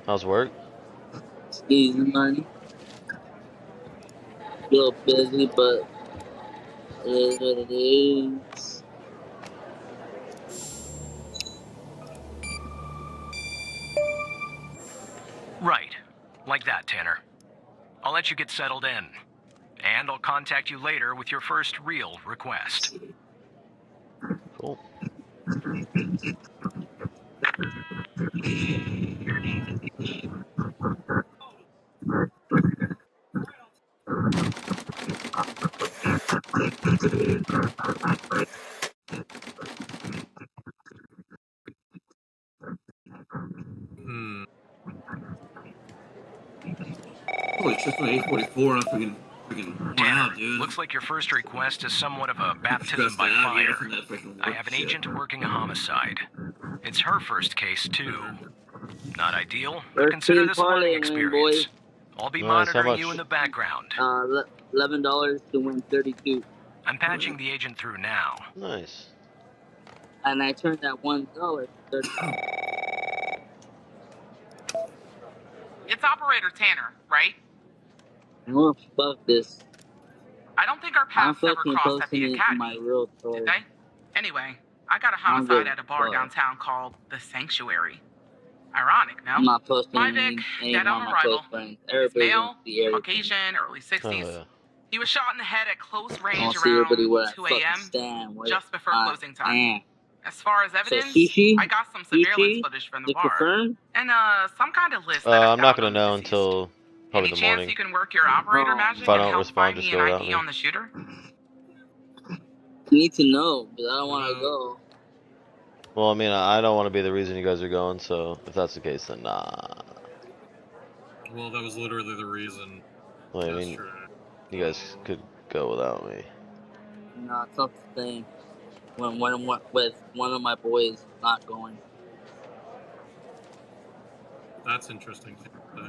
How's work? Easy money. A little busy, but it is what it is. Right. Like that, Tanner. I'll let you get settled in. And I'll contact you later with your first real request. Cool. Holy shit, from 844 and I'm freaking worn Tanner, out, dude. looks like your first request is somewhat of a I'm baptism stressed by out, yeah, fire. from that freaking work I have an shit. agent working a homicide. It's her first case, too. Not ideal, but First consider team this a learning parlay win, boys. experience. I'll be Nice. How monitoring you much? in the background. $11 to win 32, I'm patching the agent through now. Nice. and I turned that $1 to 32. It's Operator Tanner, right? Oh, fuck this. I don't think our I'm paths ever fucking crossed at posting the it in my academy, real did story. they? Anyway, I got a I don't homicide give at a a bar fuck. downtown called The Sanctuary. Ironic, no? I'm not posting My Vic, any dead more on of my close arrival. friends. Is Everybody wants male, to see everything. Caucasian, early 60s. Oh yeah. He was shot in the head at close I range want to see everybody around where I 2 fucking a.m., stand. Where just before I closing time. am. As far as So evidence, Shishi? I got some surveillance Shishi? footage from the To bar. confirm? And some kind of list that I I'm not found gonna on the know deceased. until probably Any the chance morning. you can work your operator Oh, magic If I and don't help respond, find just me go an without ID me. on the shooter? you need to know, but I don't want to go. Well, I mean, I don't want to be the reason you guys are going. So if that's the case, then nah. Well, that was literally the reason Well, I mean, yesterday. you guys could go without me. No, it's not the thing. When with one of my boys not going. That's interesting to say.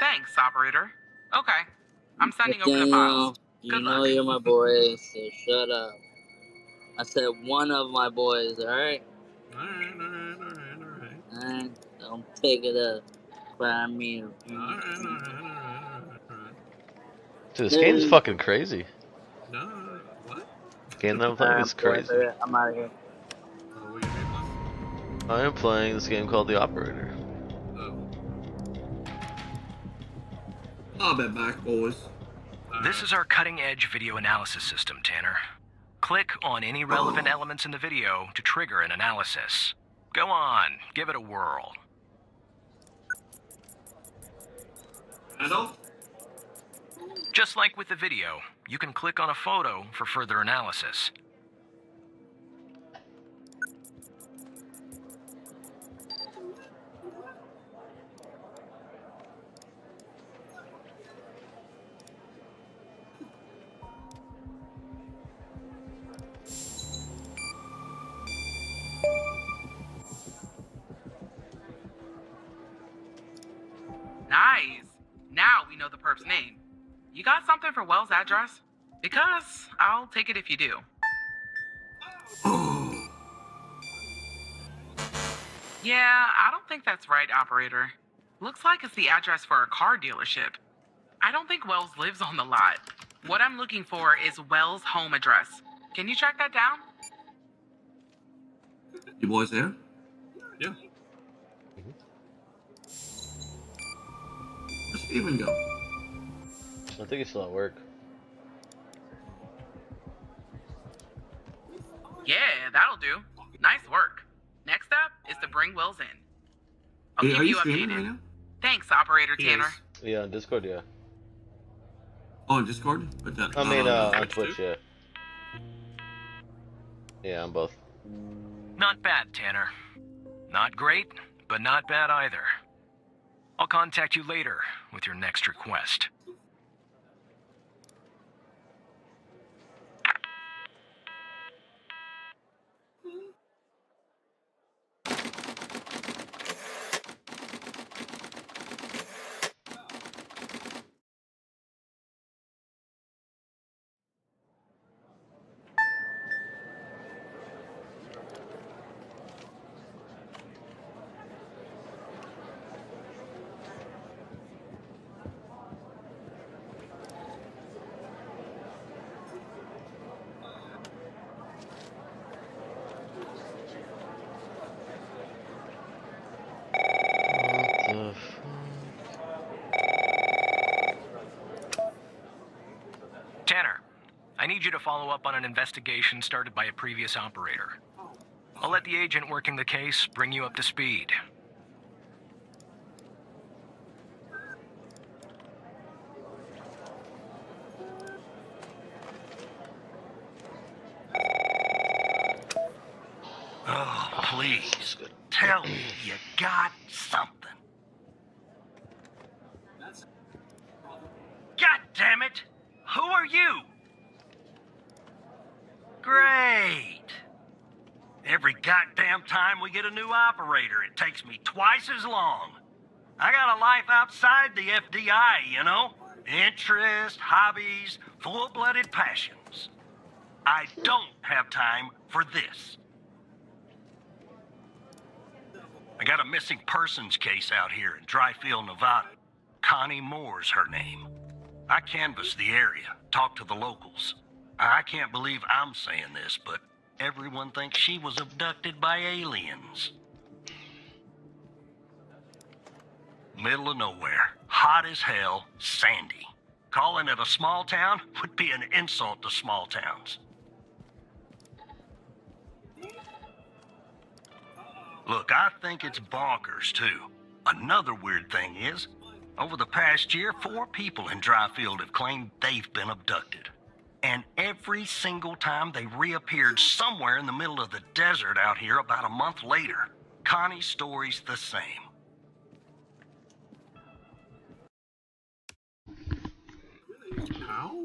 Thanks, operator. Okay. I'm sending over the Daniel, files. you Good know luck. you're my boy, so shut up. I said one of my boys, alright? Alright. And don't take it up. But I mean, Alright. Dude, this game's fucking crazy. No, what? The game that I'm playing is crazy. I'm out of here. What game are you playing? I am playing this game called The Operator. Oh. I'll be back, boys. This is our cutting-edge video analysis system, Tanner. Click on any relevant elements in the video to trigger an analysis. Go on, give it a whirl. Adult? Just like with the video, you can click on a photo for further analysis. Nice. Now we know the perp's name. You got something for Wells' address? Because I'll take it if you do. Yeah, I don't think that's right, operator. Looks like it's the address for a car dealership. I don't think Wells lives on the lot. What I'm looking for is Wells' home address. Can you track that down? You boys there? Yeah. Where's Steven go? I think he's still at work. Yeah, that'll do. Nice work. Next up is to bring Wells in. I'll Are keep you streaming updated. right now? Thanks, Operator He Tanner. is. Yeah, on Discord, yeah. Oh, on Discord? But that, I mean, not on Twitch, yeah. Yeah, on both. Not bad, Tanner. Not great, but not bad either. I'll contact you later with your next request. need you to follow up on an investigation started by a previous operator. I'll let the agent working the case bring you up to speed. Oh, please. Tell me you got something. God damn it! Who are you? Great. Every goddamn time we get a new operator, it takes me twice as long. I got a life outside the FDI, you know? Interests, hobbies, full-blooded passions. I don't have time for this. I got a missing persons case out here in Dryfield, Nevada. Connie Moore's her name. I canvassed the area, talked to the locals. I can't believe I'm saying this, but everyone thinks she was abducted by aliens. Middle of nowhere, hot as hell, sandy. Calling it a small town would be an insult to small towns. Look, I think it's bonkers, too. Another weird thing is, over the past year, 4 people in Dryfield have claimed they've been abducted. And every single time they reappeared somewhere in the middle of the desert out here about a month later. Connie's story's the same. How?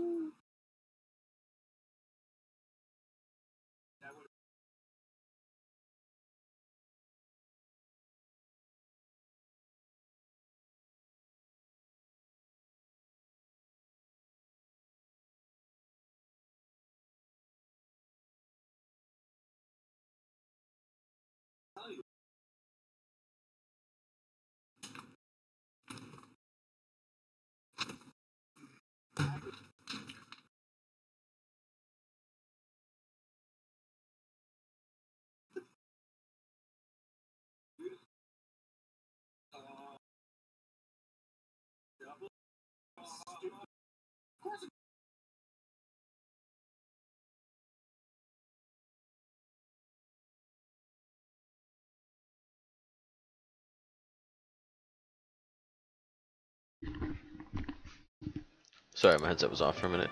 Sorry, my headset was off for a minute.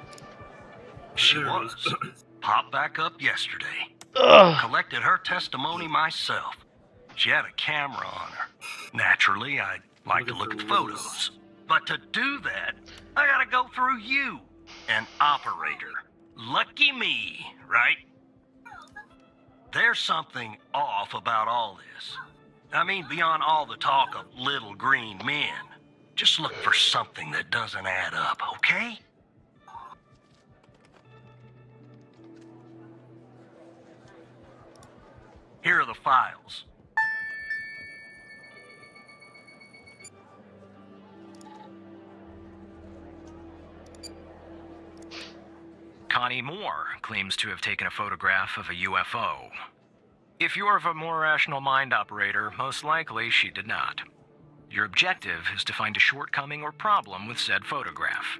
She There it was. is. Popped back up yesterday. Ugh. Collected her testimony myself. She had a camera on her. Naturally, I'd like to look at photos. But to do that, I gotta go through you, an operator. Lucky me, right? There's something off about all this. I mean, beyond all the talk of little green men. Just look for something that doesn't add up, okay? Here are the files. Connie Moore claims to have taken a photograph of a UFO. If you're of a more rational mind, operator, most likely she did not. Your objective is to find a shortcoming or problem with said photograph.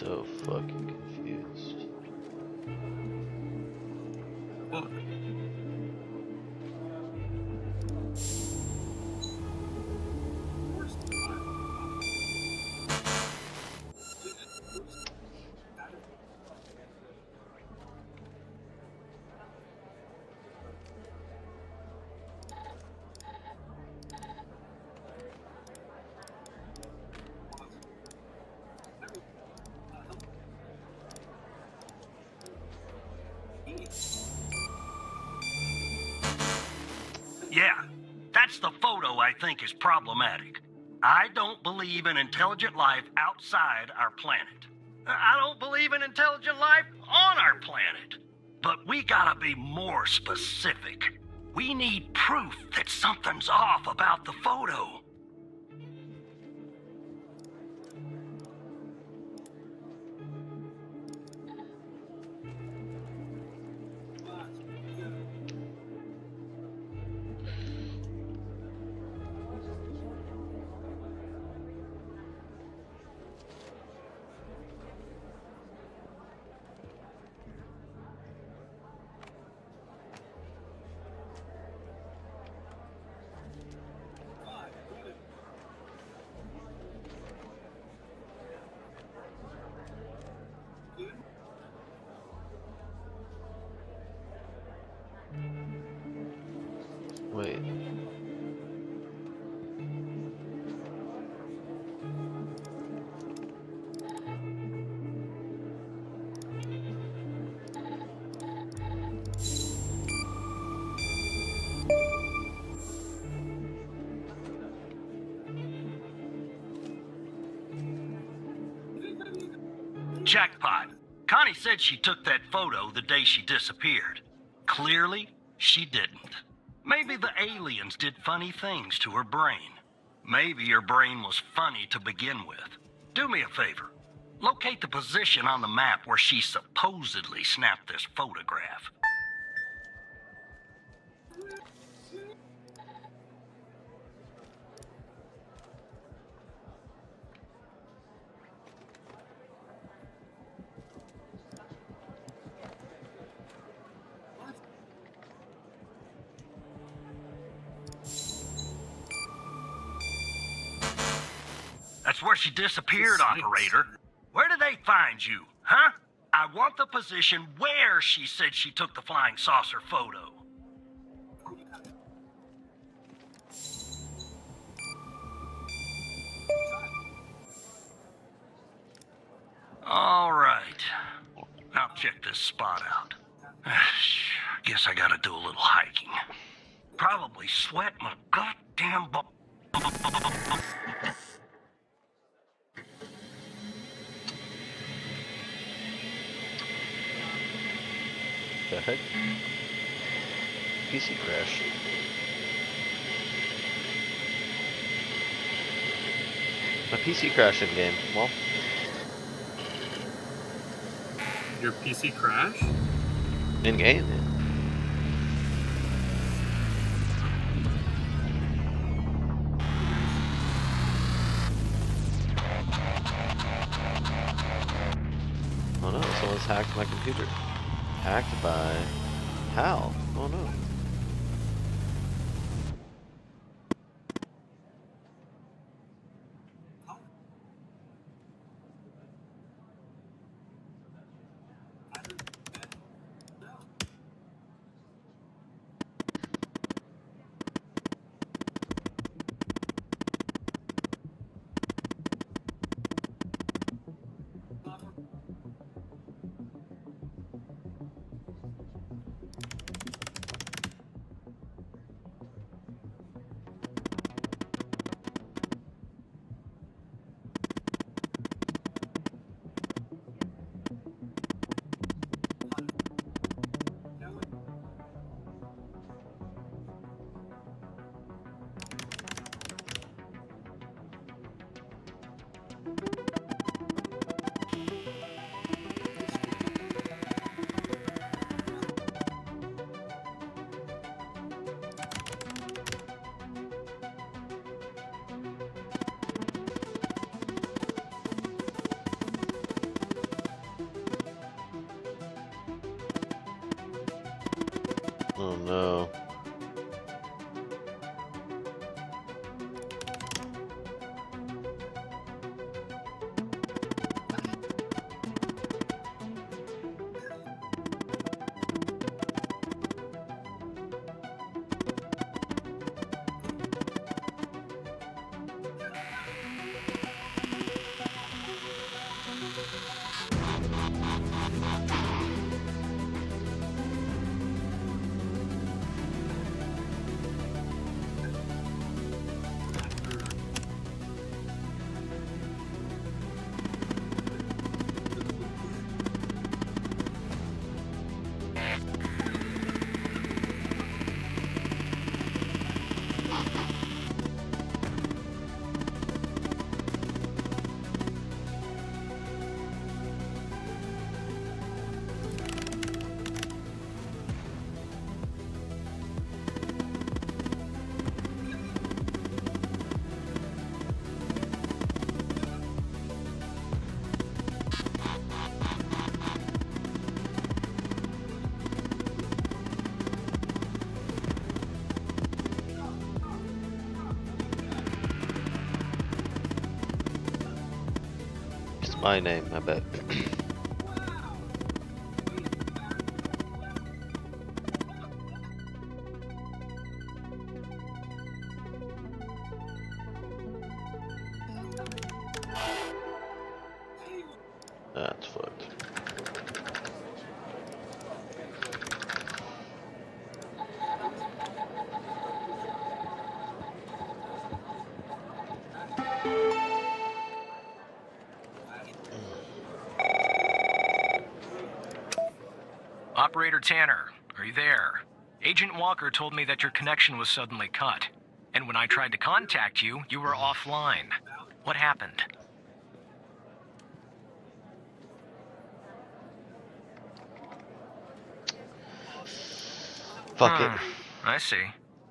so fucking confused. Fuck. Yeah, that's the photo I think is problematic. I don't believe in intelligent life outside our planet. I don't believe in intelligent life on our planet. But we gotta be more specific. We need proof that something's off about the photo. Wait. Jackpot. Connie said she took that photo the day she disappeared. Clearly, she didn't. Maybe the aliens did funny things to her brain. Maybe her brain was funny to begin with. Do me a favor. Locate the position on the map where she supposedly snapped this photograph. That's where she disappeared, operator. Where did they find you, huh? I want the position where she said she took the flying saucer photo. All right. I'll check this spot out. Guess I gotta do a little hiking. Probably sweat my goddamn butt. The heck? PC crash. My PC crashed in game. Well, Your PC crashed? in game. Yeah. Oh no, someone's hacked my computer. Hacked by how? Oh no. Oh no. It's my name, I bet. That's fucked. Operator Tanner, are you there? Agent Walker told me that your connection was suddenly cut. And when I tried to contact you, you were offline. What happened? Fuck it. I see.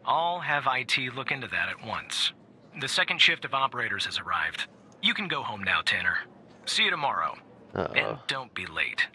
I'll have IT look into that at once. The second shift of operators has arrived. You can go home now, Tanner. See you tomorrow. And Uh-oh. don't be late.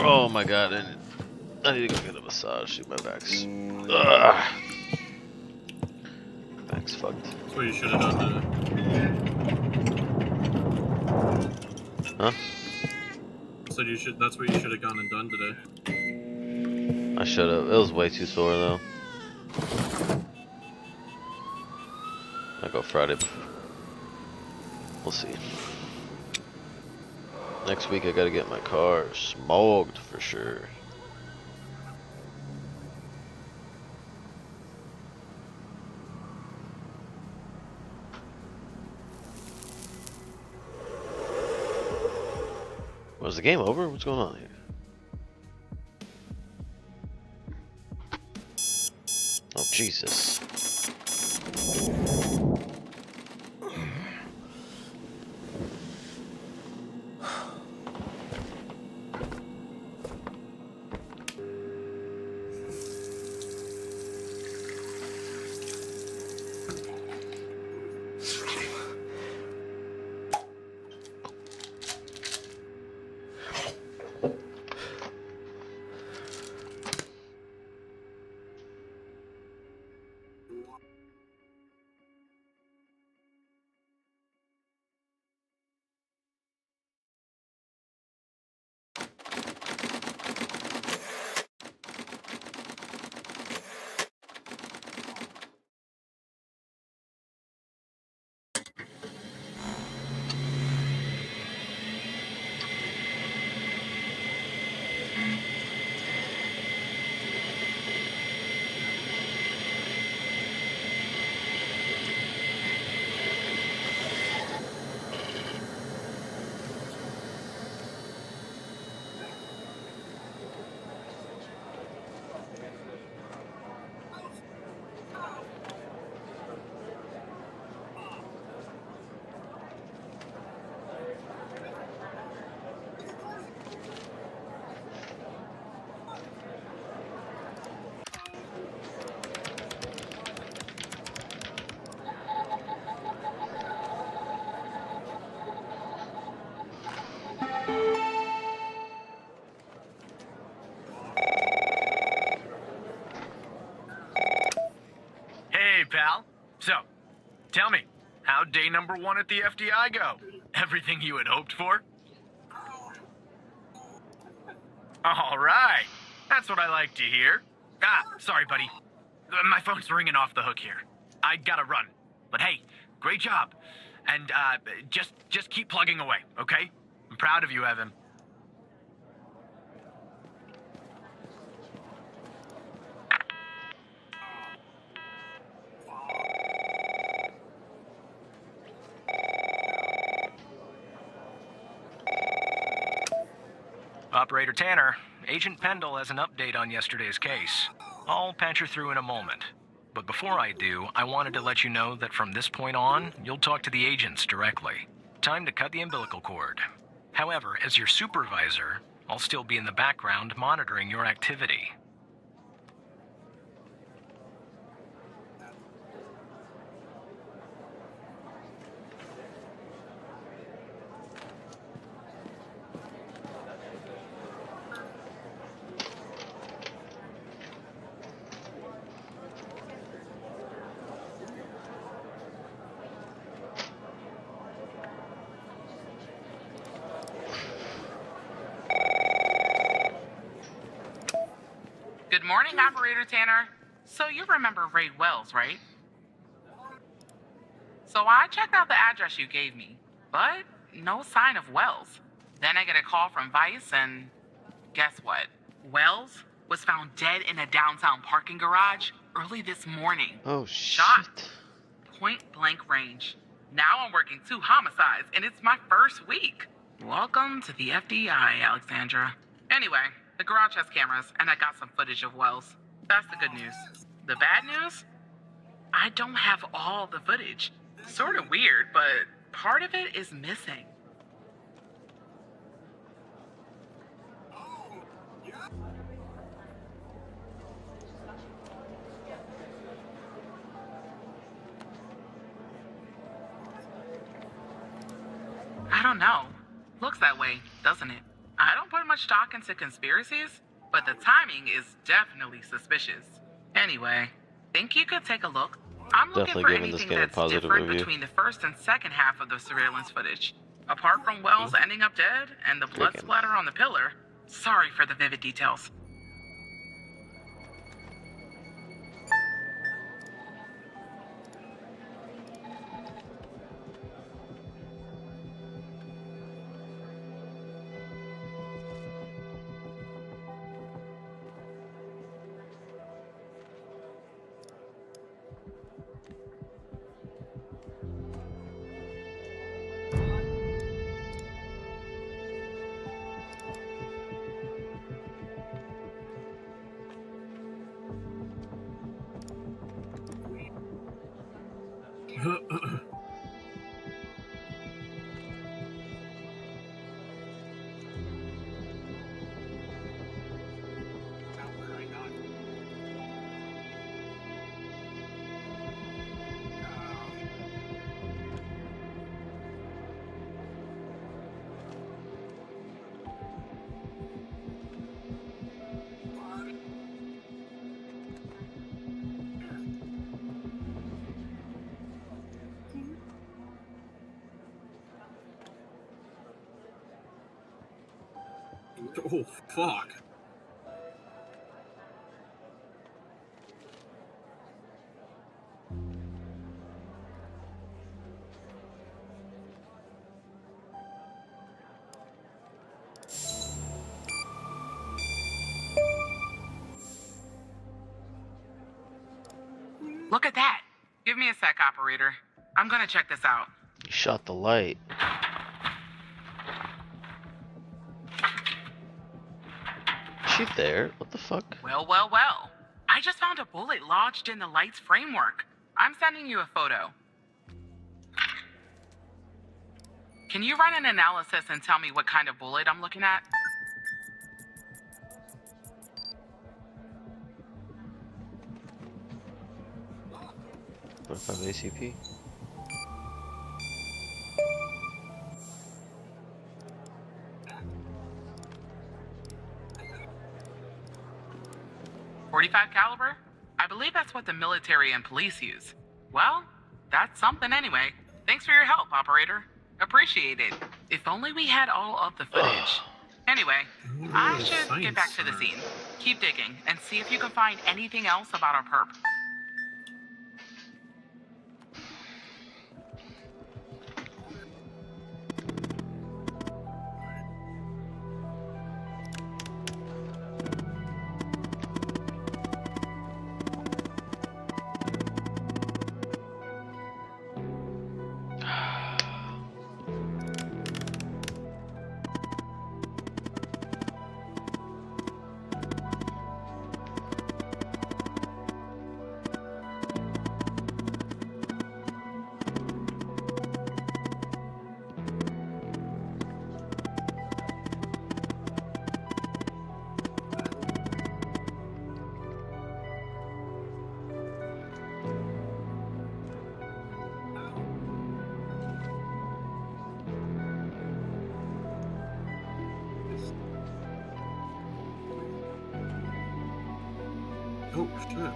Oh my god, I need to go get a massage. See, my back's. Ugh. Back's fucked. That's what you should have done today. Huh? Said you should. That's what you should have gone and done today. I should have. It was way too sore though. I'll go Friday. We'll see. Next week I gotta get my car smoked for sure. Was the game over? What's going on here? Oh Jesus. pal. So, tell me, how'd day number 1 at the FDI go? Everything you had hoped for? All right. That's what I like to hear. Sorry, buddy. My phone's ringing off the hook here. I gotta run. But hey, great job. And, just keep plugging away, okay? I'm proud of you, Evan. Operator Tanner, Agent Pendle has an update on yesterday's case. I'll patch her through in a moment. But before I do, I wanted to let you know that from this point on, you'll talk to the agents directly. Time to cut the umbilical cord. However, as your supervisor, I'll still be in the background monitoring your activity. Good morning, Operator Tanner. So you remember Ray Wells, right? So I checked out the address you gave me, but no sign of Wells. Then I get a call from Vice, and guess what? Wells was found dead in a downtown parking garage early this morning. Oh, Shot. shit. Point blank range. Now I'm working 2 homicides, and it's my first week. Welcome to the FDI, Alexandra. Anyway, the garage has cameras, and I got some footage of Wells. That's the good news. The bad news? I don't have all the footage. Sort of weird, but part of it is missing. I don't know. Looks that way, doesn't it? I don't put much stock into conspiracies, but the timing is definitely suspicious. Anyway, think you could take a look? I'm looking Definitely for giving this anything game a that's positive different review. between the first and second half of the surveillance footage. Apart from Wells ending up dead and the blood Chicken. splatter on the pillar, sorry for the vivid details. Oh, fuck. Look at that. Give me a sec, operator. I'm gonna check this out. You shot the light. Is she there? What the fuck? Well, well, well. I just found a bullet lodged in the light's framework. I'm sending you a photo. Can you run an analysis and tell me what kind of bullet I'm looking at? What if I have ACP? .45 caliber? I believe that's what the military and police use. Well, that's something anyway. Thanks for your help, operator. Appreciate it. If only we had all of the footage. Anyway, I should get back to the scene. Keep digging and see if you can find anything else about our perp. Oh shit.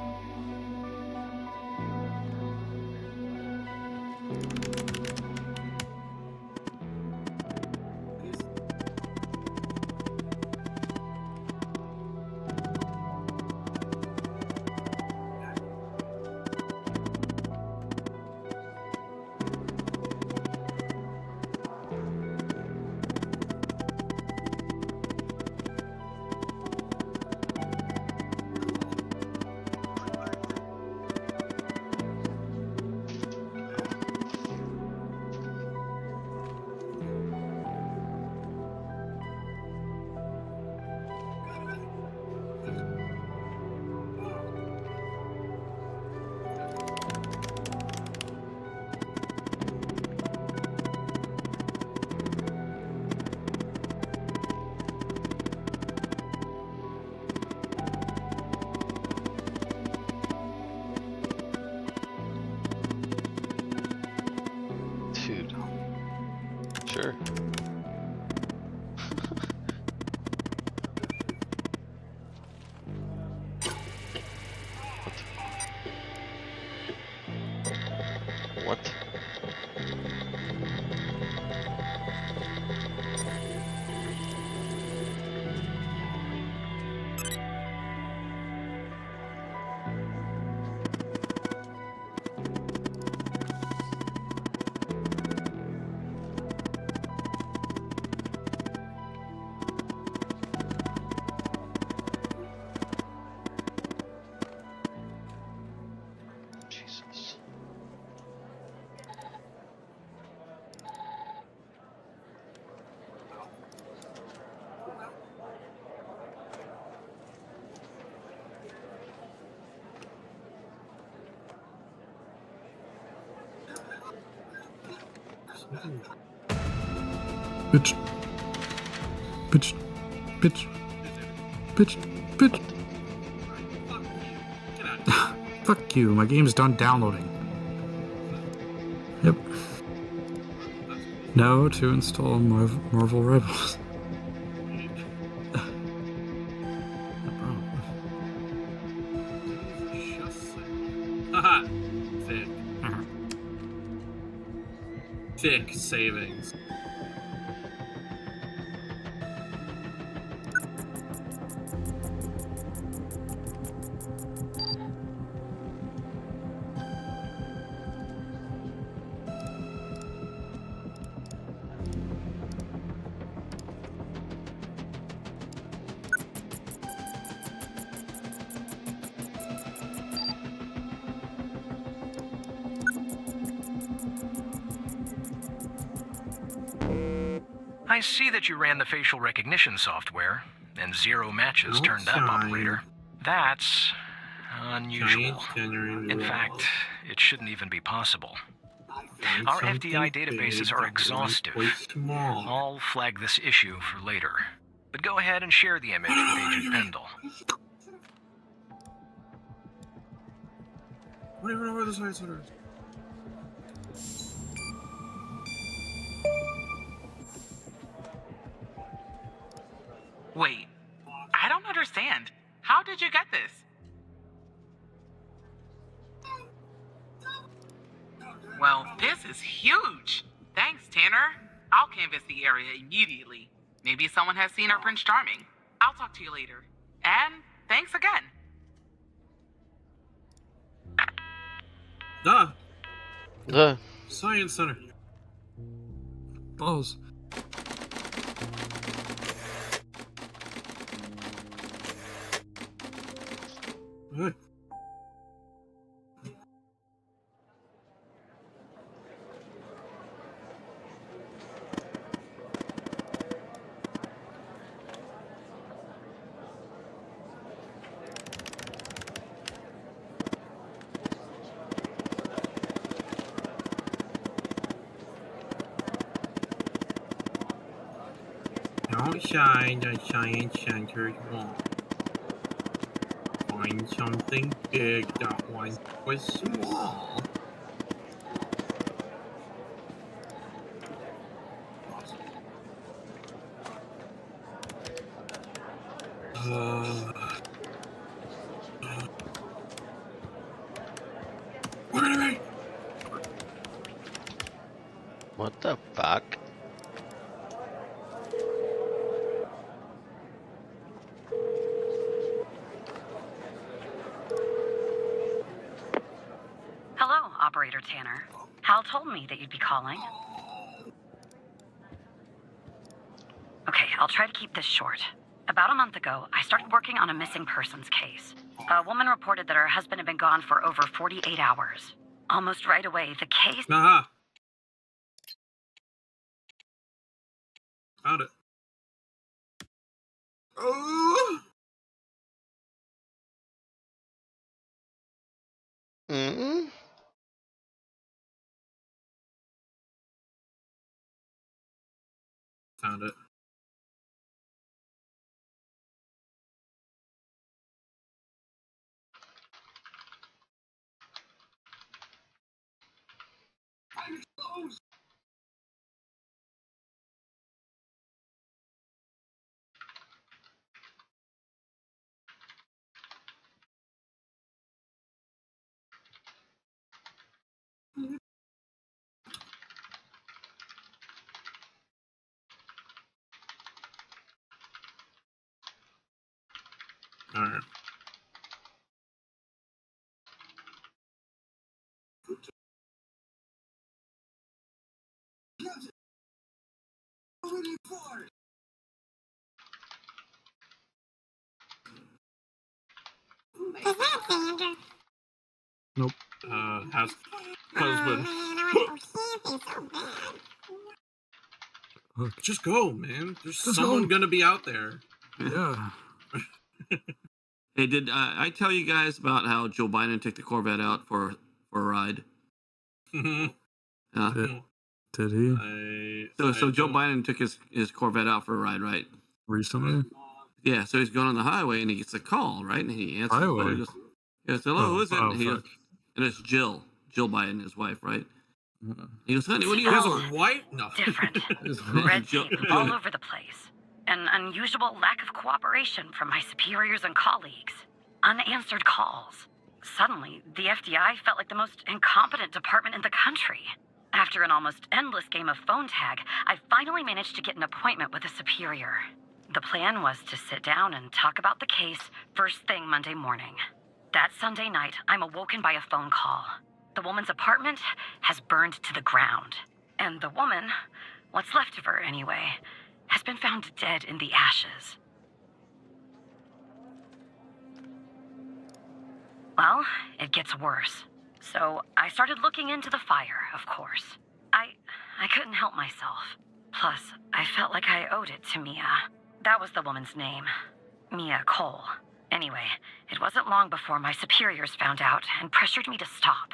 Dude. Sure. What? What? Jesus. Bitch. Bitch. Bitch. Bitch. Bitch. Get out of here. Fuck you. My game's done downloading. Yep. No to install Marvel Rivals. No problem. Just saying. Haha. Thick. Thick savings. I see that you ran the facial recognition software, and 0 matches turned up, Fine. operator. That's unusual. January In fact, it shouldn't even be possible. Our FDI databases are exhaustive. Small. I'll flag this issue for later. But go ahead and share the image with Agent Pendle. I don't even know where the science center is. Wait, I don't understand. How did you get this? is huge. Thanks, Tanner. I'll canvass the area immediately. Maybe someone has seen our Prince Charming. I'll talk to you later. And thanks again. Ah, Uh, Science Center. Balls. Hey. Outside the Science Center's wall, find something big that once was small. Look at me! what the fuck? Hello, Operator Tanner. Hal told me that you'd be calling. Okay, I'll try to keep this short. About a month ago, I started working on a missing persons case. A woman reported that her husband had been gone for over 48 hours. Almost right away, the case... Aha! Found it. Oh! Mm-mm. Found it. Alright. Nope. Has husband. Look. Just go, man. There's Just someone go. gonna be out there. Yeah. Hey, did I tell you guys about how Joe Biden took the Corvette out for a ride? I Did he? So Joe don't- Biden took his Corvette out for a ride, right? Recently? Yeah. So he's going on the highway and he gets a call, right? And he answers. the phone. Highway? He goes, yes, hello, who is it? Oh, And he goes, fuck. and it's Jill Biden, his wife, right? Uh, He goes, honey, what are He you? has Oh. a wife? No. Different. it's- Red Joe- tape all over the place. An unusual lack of cooperation from my superiors and colleagues. Unanswered calls. Suddenly, the FDI felt like the most incompetent department in the country. After an almost endless game of phone tag, I finally managed to get an appointment with a superior. The plan was to sit down and talk about the case first thing Monday morning. That Sunday night, I'm awoken by a phone call. The woman's apartment has burned to the ground. And the woman, what's left of her anyway, has been found dead in the ashes. Well, it gets worse. So I started looking into the fire, of course. I couldn't help myself. Plus, I felt like I owed it to Mia. That was the woman's name. Mia Cole. Anyway, it wasn't long before my superiors found out and pressured me to stop.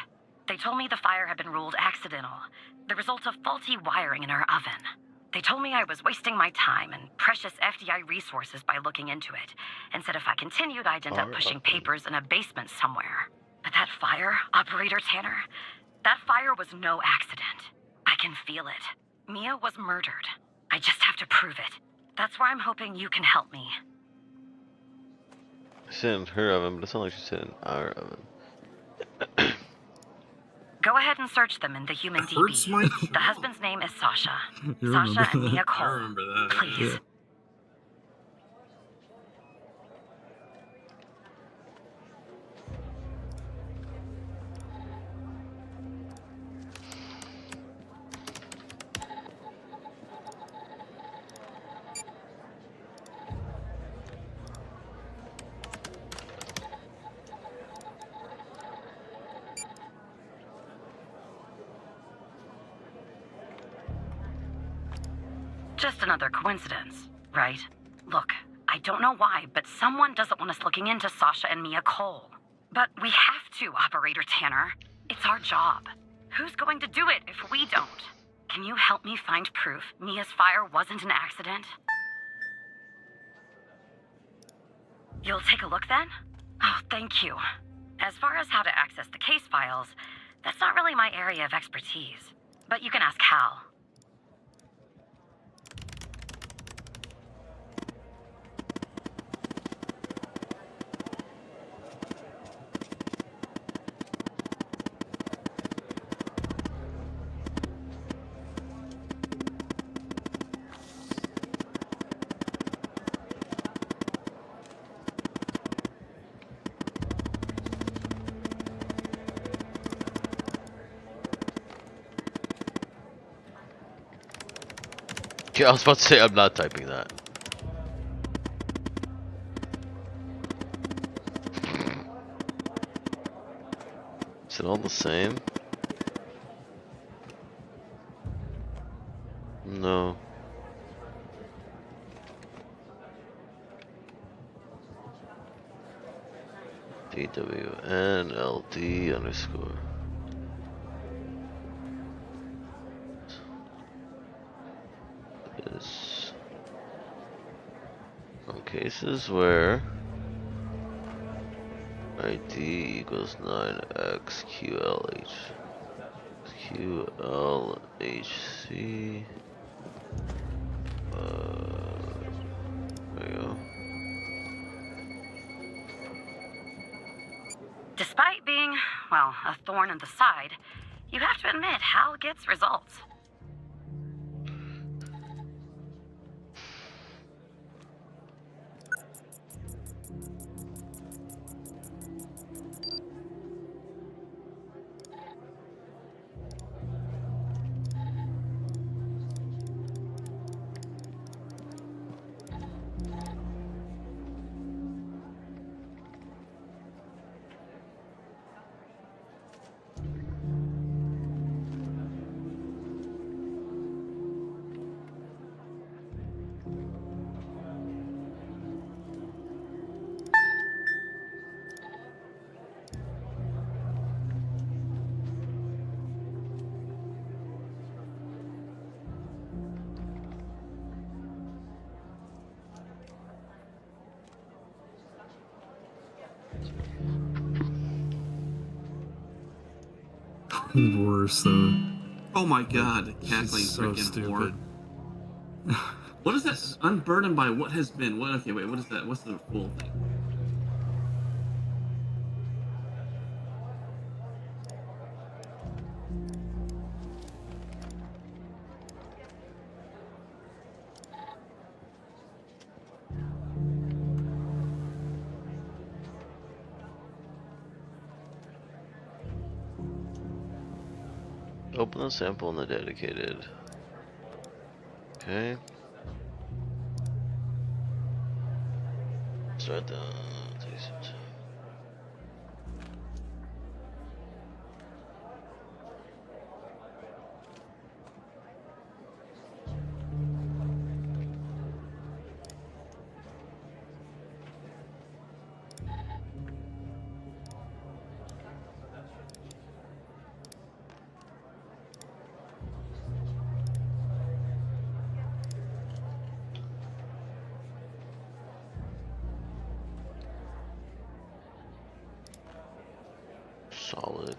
They told me the fire had been ruled accidental, the result of faulty wiring in her oven. They told me I was wasting my time and precious FDI resources by looking into it, and said if I continued, I'd end up pushing papers in a basement somewhere. But that fire, Operator Tanner, that fire was no accident. I can feel it. Mia was murdered. I just have to prove it. That's where I'm hoping you can help me. I said in her oven, but it sounds like she said in our oven. Go ahead and search them in the human Hurts DB. my The husband's name is Sasha. You Sasha remember and Mia that? I Cole. remember that. Please. Yeah. Just another coincidence, right? Look, I don't know why, but someone doesn't want us looking into Sasha and Mia Cole. But we have to, Operator Tanner. It's our job. Who's going to do it if we don't? Can you help me find proof Mia's fire wasn't an accident? You'll take a look then? Oh, thank you. As far as how to access the case files, that's not really my area of expertise. But you can ask Hal. Yeah, I was about to say I'm not typing that. Is it all the same? No. DWNLD underscore. Is on cases where ID equals 9XQLH QLHC. There you go. Despite being, well, a thorn in the side, you have to admit Hal gets results. Worse though. Oh my god, the cackling She's so freaking stupid. whore. What is that? Unburdened by what has been? What? Okay, wait. What is that? What's the full thing? Open the sample in the dedicated. Okay. Start the taste. Solid.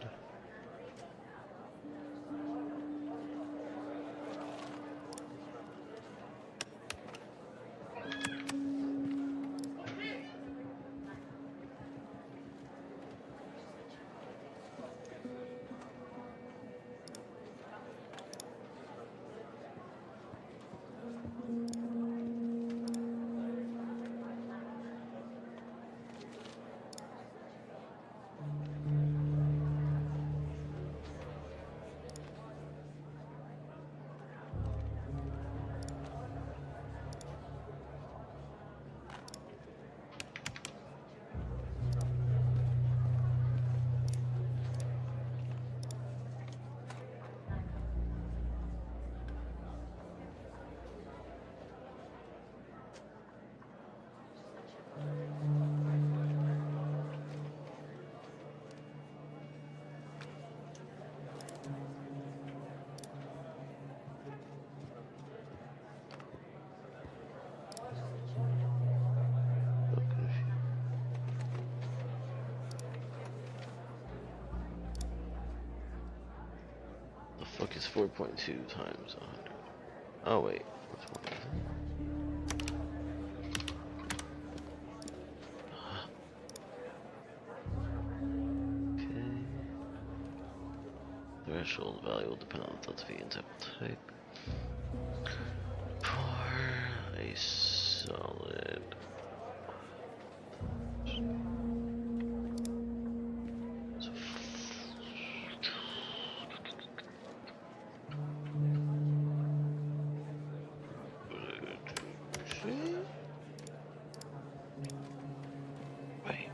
Fuck is 4.2 times 100? Oh wait, which one is it? Okay. Threshold value will depend on the V and type. For a solid. Wait,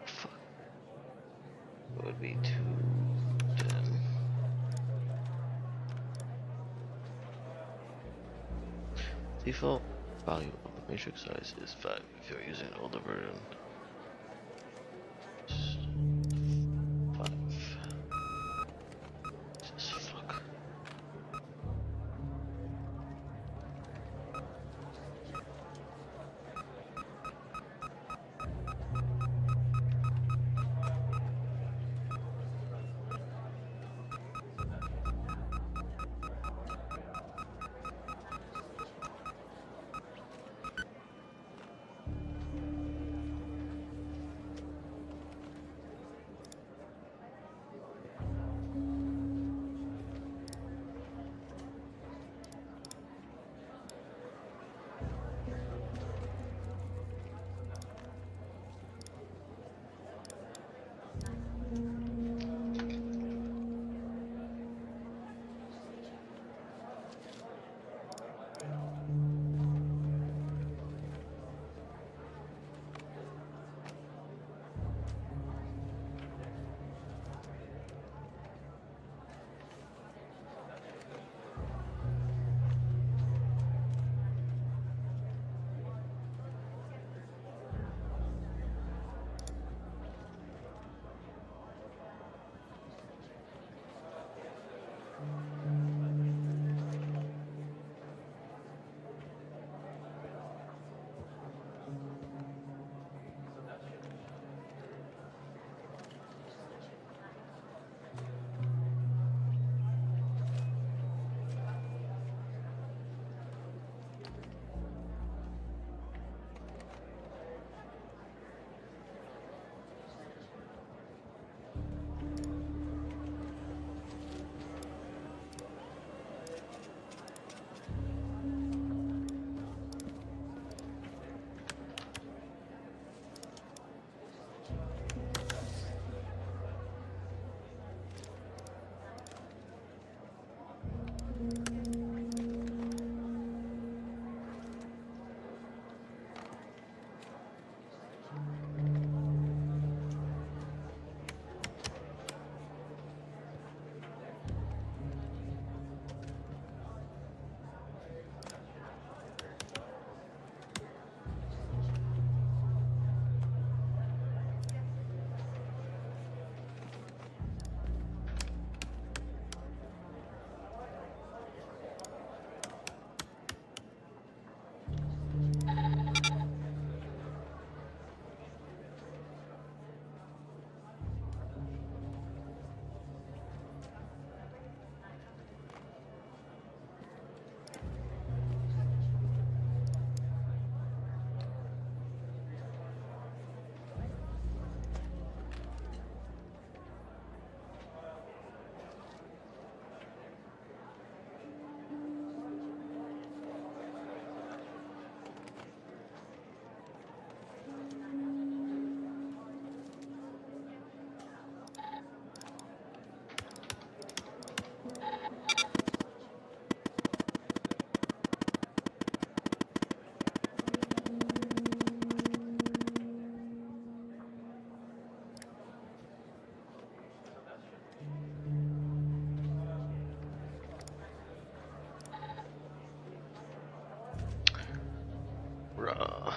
fuck. It would be 210. Default value of the matrix size is 5 if you're using an older version. 5. Just fuck. Bruh.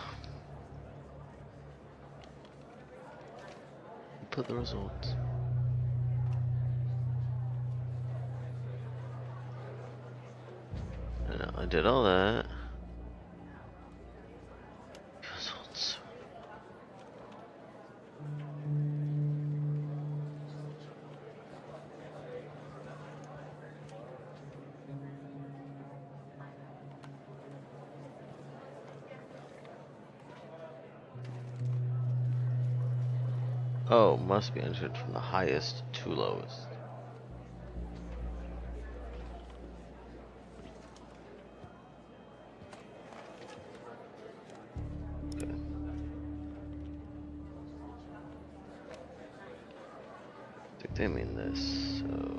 Put the results. And I did all that. Results. Oh, must be entered from the highest to lowest. Okay. I think they mean this, so...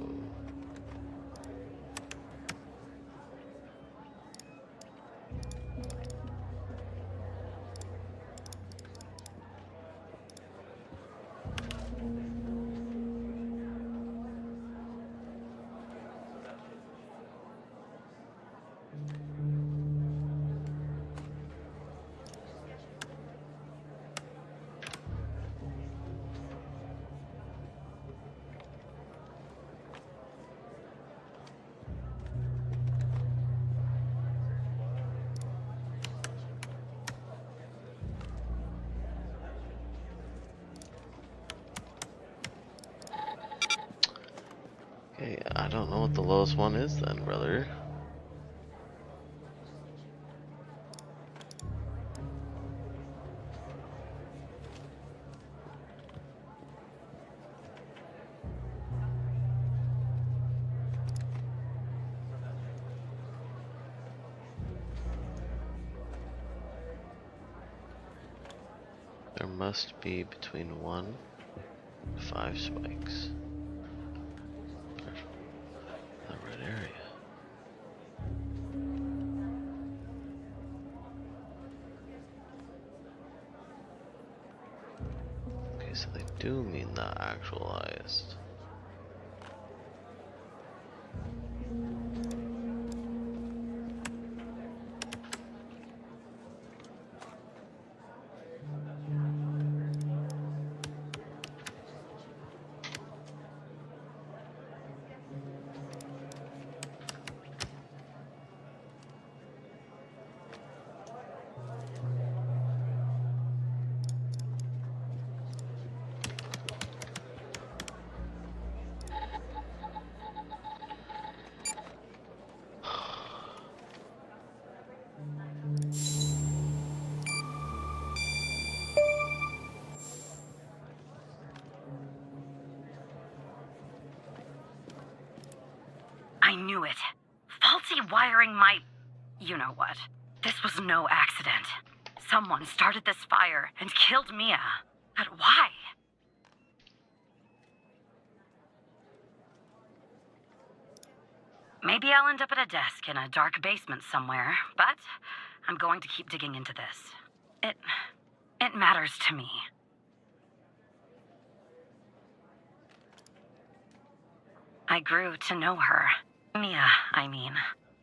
Okay, I don't know what the lowest one is then, brother. There must be between 1 and 5 spikes. The red area. Okay, so they do mean the actual highest. I knew it. Faulty wiring my... you know what. This was no accident. Someone started this fire and killed Mia. But why? Maybe I'll end up at a desk in a dark basement somewhere, but I'm going to keep digging into this. It matters to me. I grew to know her. Mia, I mean.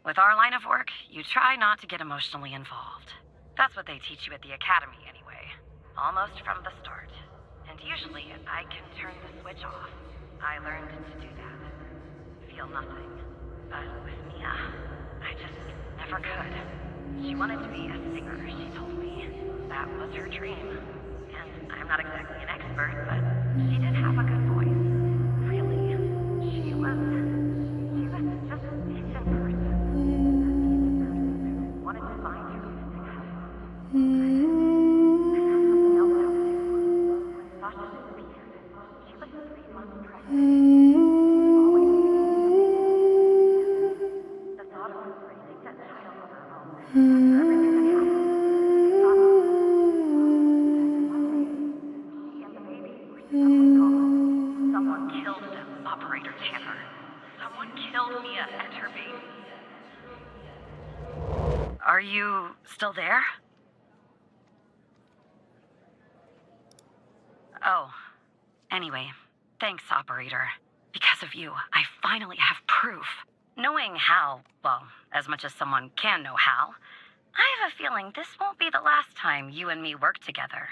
With our line of work, you try not to get emotionally involved. That's what they teach you at the academy anyway. Almost from the start. And usually, I can turn the switch off. I learned to do that. Feel nothing. But with Mia, I just never could. She wanted to be a singer, she told me. That was her dream. And I'm not exactly an expert, but she did have a good voice. Really. She was just a decent person. Wanted to find her music house. I had something else out there. When Sasha disappeared, she was 3 months pregnant. The thought of raising that child on her own, after everything that happened, one day, she and the baby were suddenly gone. Someone killed them, Operator Tanner. Someone killed Mia and her baby. Are you still there? Oh. Anyway, thanks, Operator. Because of you, I finally have proof. Knowing Hal, well, as much as someone can know Hal, I have a feeling this won't be the last time you and me work together.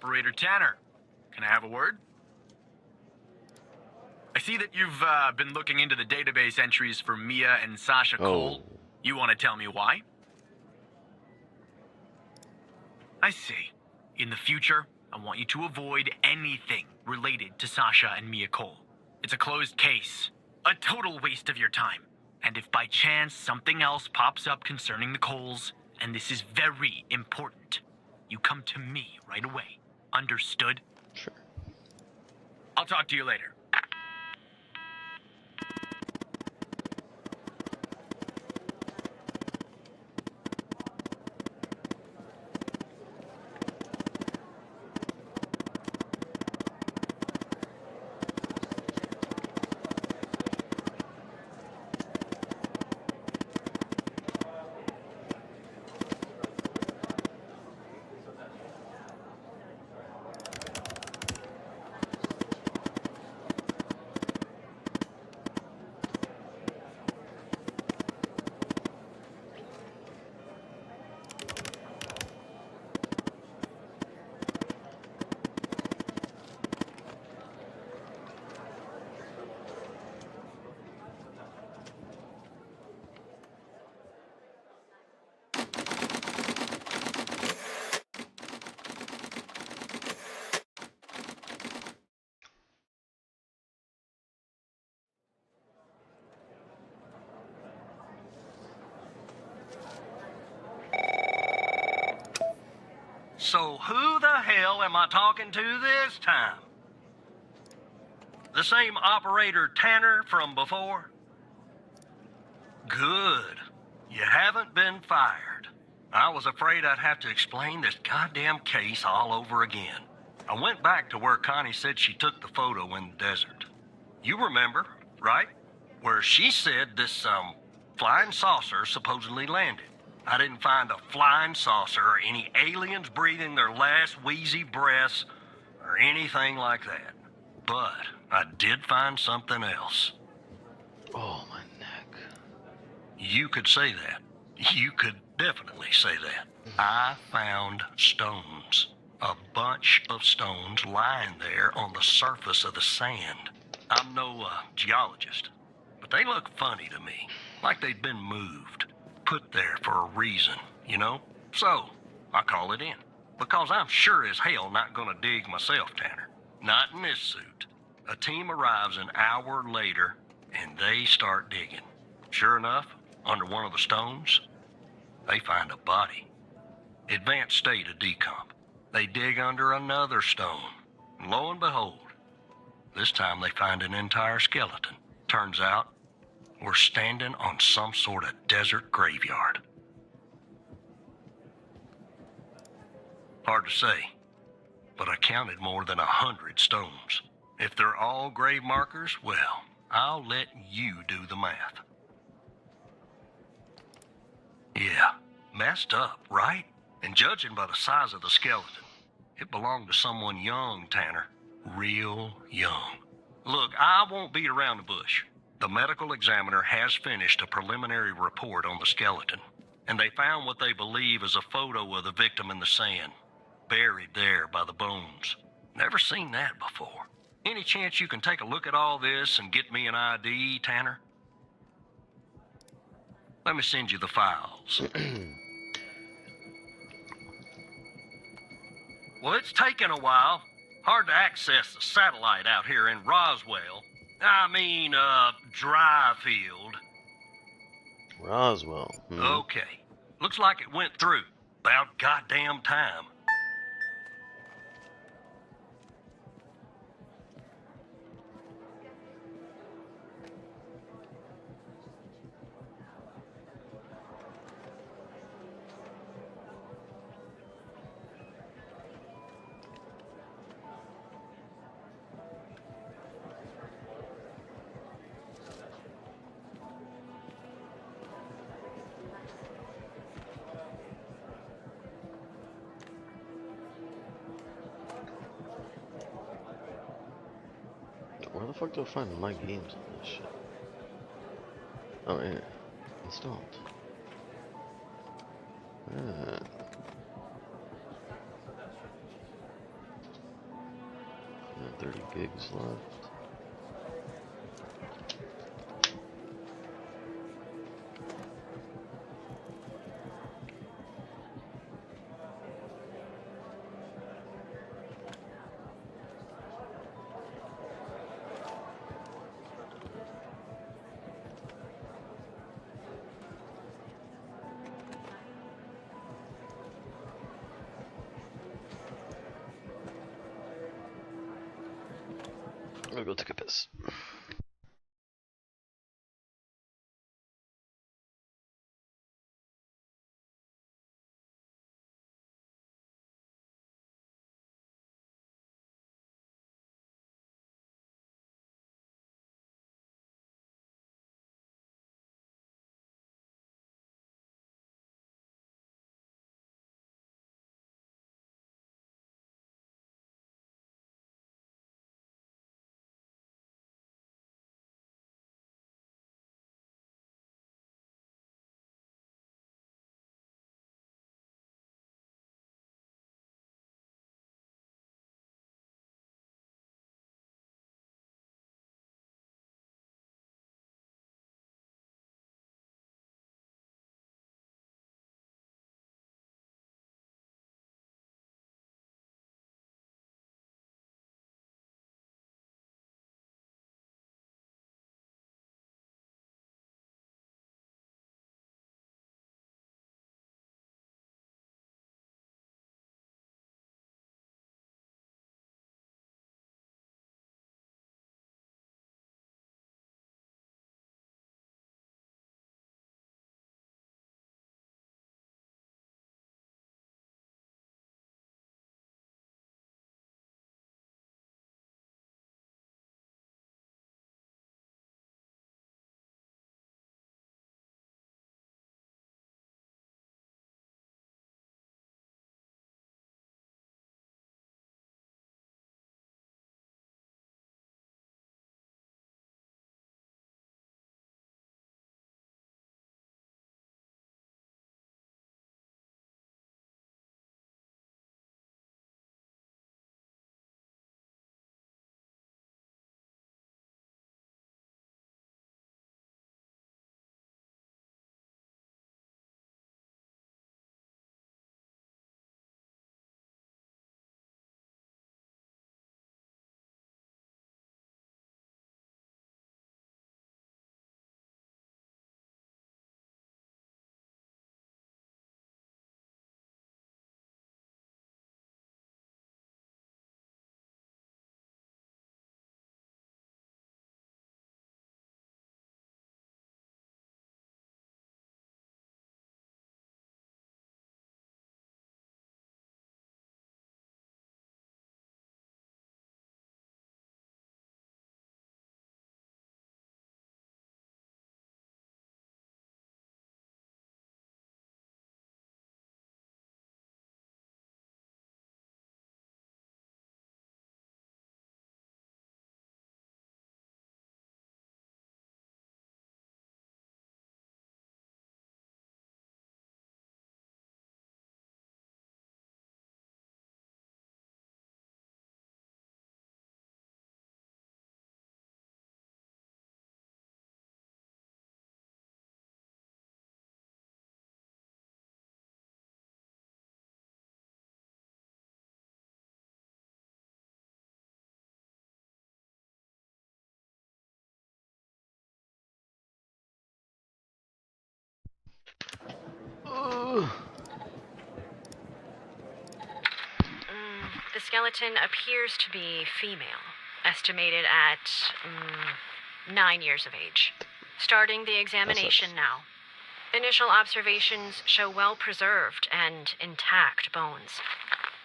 Operator Tanner. Can I have a word? I see that you've been looking into the database entries for Mia and Sasha Cole. You want to tell me why? I see. In the future, I want you to avoid anything related to Sasha and Mia Cole. It's a closed case. A total waste of your time. And if by chance something else pops up concerning the Coles, and this is very important, you come to me right away. Understood? Sure. I'll talk to you later. So who the hell am I talking to this time? The same operator Tanner from before? Good. You haven't been fired. I was afraid I'd have to explain this goddamn case all over again. I went back to where Connie said she took the photo in the desert. You remember, right? Where she said this, flying saucer supposedly landed. I didn't find a flying saucer or any aliens breathing their last wheezy breaths or anything like that. But I did find something else. Oh, my neck. You could say that. You could definitely say that. I found stones. A bunch of stones lying there on the surface of the sand. I'm no geologist, but they look funny to me. Like they'd been moved. Put there for a reason, you know? So, I call it in. Because I'm sure as hell not gonna dig myself, Tanner. Not in this suit. A team arrives an hour later, and they start digging. Sure enough, under one of the stones, they find a body. Advanced state of decomp. They dig under another stone. And lo and behold, this time they find an entire skeleton. Turns out, we're standing on some sort of desert graveyard. Hard to say, but I counted more than 100 stones. If they're all grave markers, well, I'll let you do the math. Yeah, messed up, right? And judging by the size of the skeleton, it belonged to someone young, Tanner. Real young. Look, I won't beat around the bush. The medical examiner has finished a preliminary report on the skeleton, and they found what they believe is a photo of the victim in the sand, buried there by the bones. Never seen that before. Any chance you can take a look at all this and get me an ID, Tanner? Let me send you the files. Well, it's taken a while. Hard to access the satellite out here in Roswell. Dryfield. Roswell. Okay. Looks like it went through. About goddamn time. Where the fuck do I find my games on this shit? Oh, yeah. Installed. 30 gigs left. I'm gonna go take a piss. The skeleton appears to be female, estimated at 9 years of age. Starting the examination now. Initial observations show well-preserved and intact bones.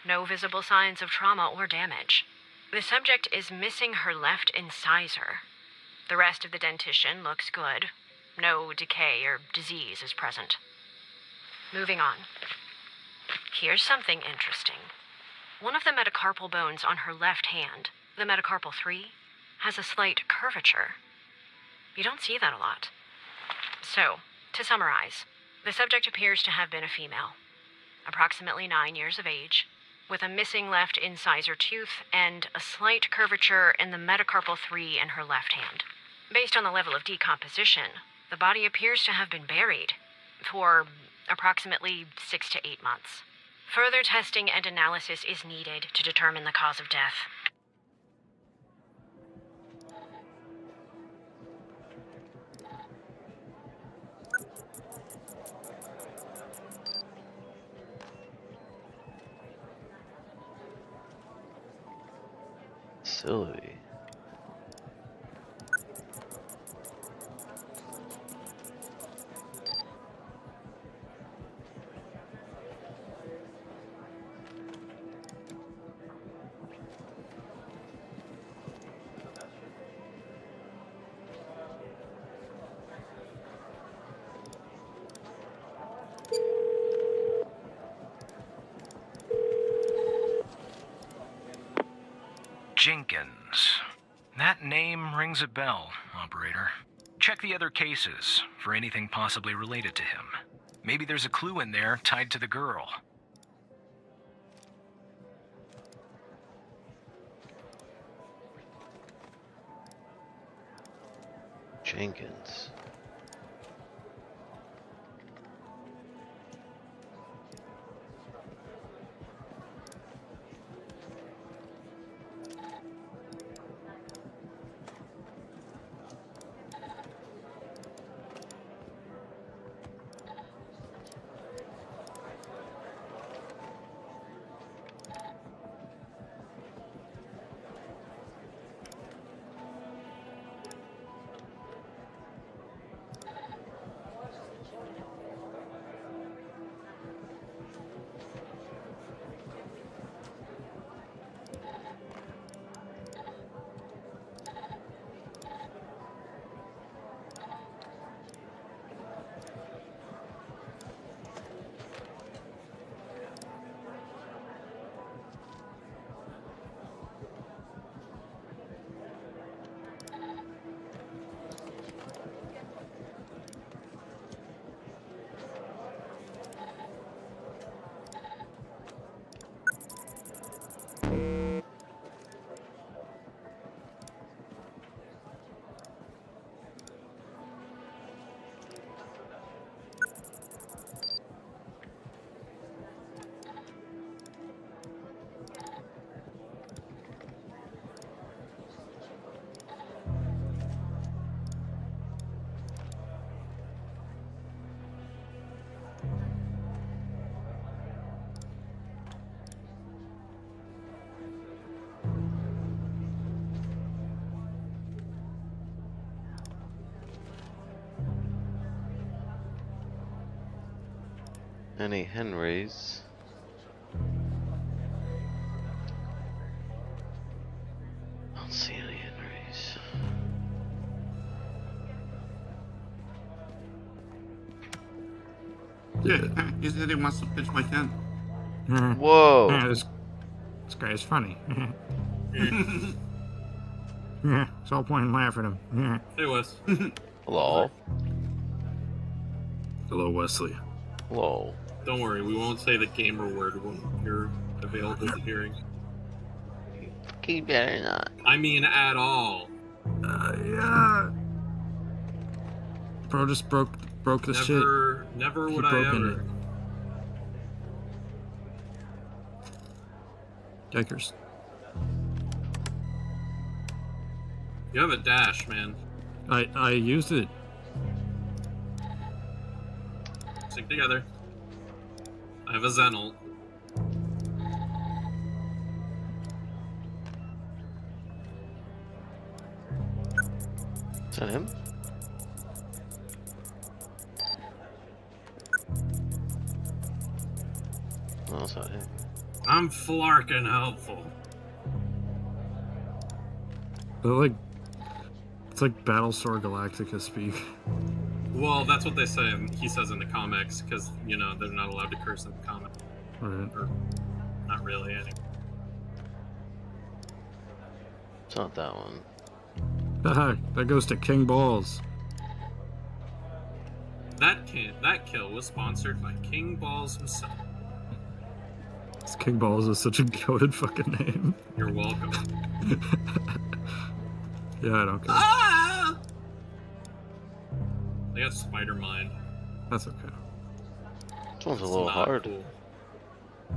No visible signs of trauma or damage. The subject is missing her left incisor. The rest of the dentition looks good. No decay or disease is present. Moving on. Here's something interesting. One of the metacarpal bones on her left hand, the metacarpal 3, has a slight curvature. You don't see that a lot. So, to summarize, the subject appears to have been a female, approximately 9 years of age, with a missing left incisor tooth and a slight curvature in the metacarpal 3 in her left hand. Based on the level of decomposition, the body appears to have been buried for approximately 6 to 8 months. Further testing and analysis is needed to determine the cause of death. Facility. Jenkins. That name rings a bell, operator. Check the other cases for anything possibly related to him. Maybe there's a clue in there tied to the girl. Jenkins. Any Henrys? I don't see any Henrys. Yeah, he said he wants to pitch my tent. Whoa! Yeah, this guy is funny. Yeah, it's all point in laughing at him. Yeah. Hey, Wes. Hello? Hello, Wesley. Hello? Don't worry, we won't say the gamer word when you're available to hearing. You better not. I mean, at all. Yeah. Bro just broke the shit. Never He would I broke in ever. Yikers. You have a dash, man. I used it. Stick together. I have a Zenalt. Is that him? No, it's not him. I'm flarkin' helpful. They're like, it's like Battlestar Galactica speak. Well, that's what they say. He says in the comics because you know they're not allowed to curse in the comics. Right. Or not really. Anyway. It's not that one. Haha, that goes to King Balls. That kill was sponsored by King Balls himself. King Balls is such a goated fucking name. You're welcome. Yeah, I don't care. Ah! They got Spider Mind. That's okay. This one's a It's little not hard. cool.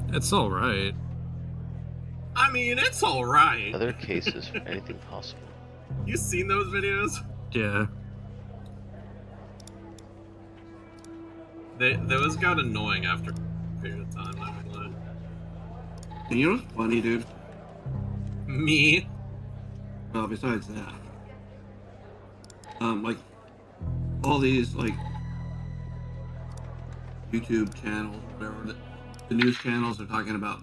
It's alright. I mean, it's alright. Other cases for anything possible. You seen those videos? Yeah. Those got annoying after a period of time, not gonna lie. And you know what's funny, dude? Me? Well, besides that, like all these like YouTube channels, whatever, the news channels are talking about.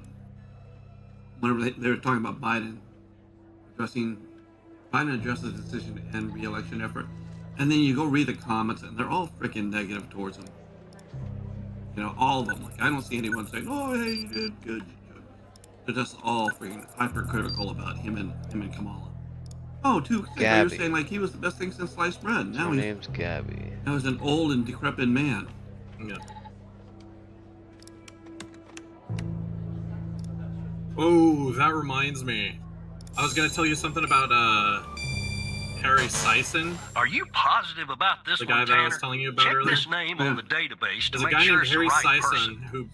Whenever they're talking about Biden addresses the decision to end re-election effort, and then you go read the comments, and they're all freaking negative towards him. You know, all of them. Like, I don't see anyone saying, "Oh, hey, you did good." They're just all freaking hypercritical about him and Kamala. Oh, too. They were Gabby. saying like he was the best thing since sliced bread. Now Her he's name's Gabby. an old and decrepit man. Yeah. Oh, that reminds me. I was gonna tell you something about Harry Sison. Are you positive about this The one, guy that I was Tanner? telling you about Check earlier? this name on the database to There's a make guy sure named it's Harry the right Sison person. who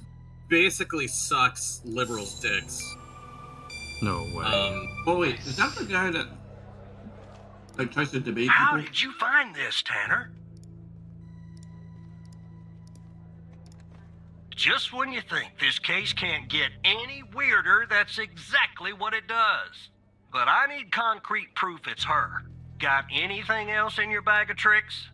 basically sucks liberals' dicks. No way. Oh wait, is that the guy that like tries to debate How people? did you find this, Tanner? Just when you think this case can't get any weirder, that's exactly what it does. But I need concrete proof it's her. Got anything else in your bag of tricks?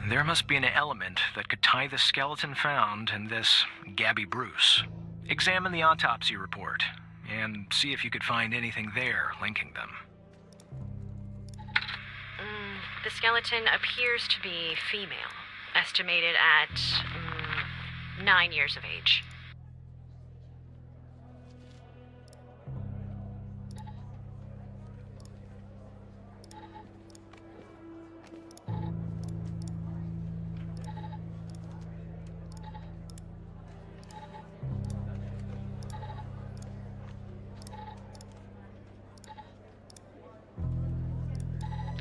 There must be an element that could tie the skeleton found in this Gabby Bruce. Examine the autopsy report and see if you could find anything there linking them. The skeleton appears to be female, estimated at 9 years of age.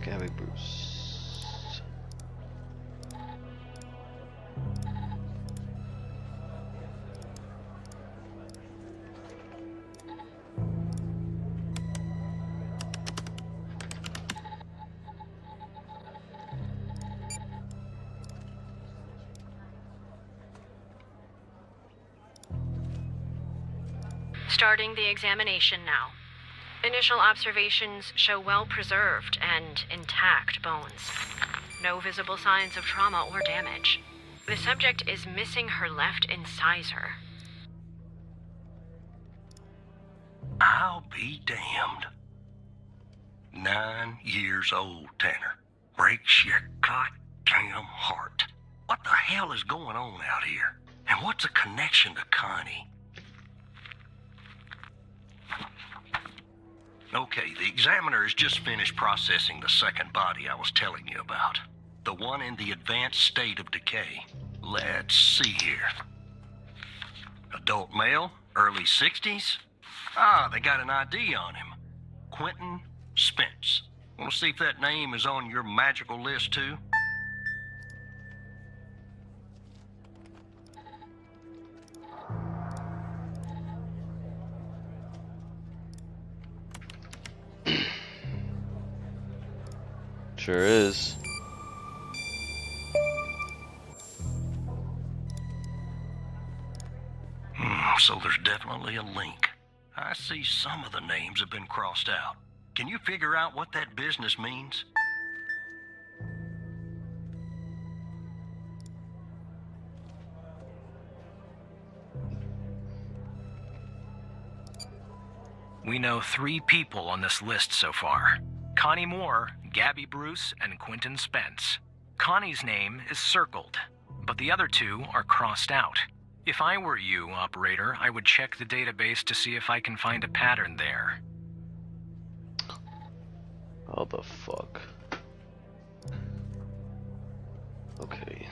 Gabby Bruce. Starting the examination now. Initial observations show well-preserved and intact bones. No visible signs of trauma or damage. The subject is missing her left incisor. I'll be damned. 9 years old, Tanner. Breaks your goddamn heart. What the hell is going on out here? And what's a connection to Connie? Okay, the examiner has just finished processing the second body I was telling you about. The one in the advanced state of decay. Let's see here. Adult male, early 60s. Ah, they got an ID on him. Quentin Spence. Want to see if that name is on your magical list too? Sure is. So there's definitely a link. I see some of the names have been crossed out. Can you figure out what that business means? We know 3 people on this list so far. Connie Moore, Gabby Bruce, and Quentin Spence. Connie's name is circled, but the other 2 are crossed out. If I were you, operator, I would check the database to see if I can find a pattern there. How the fuck? Okay.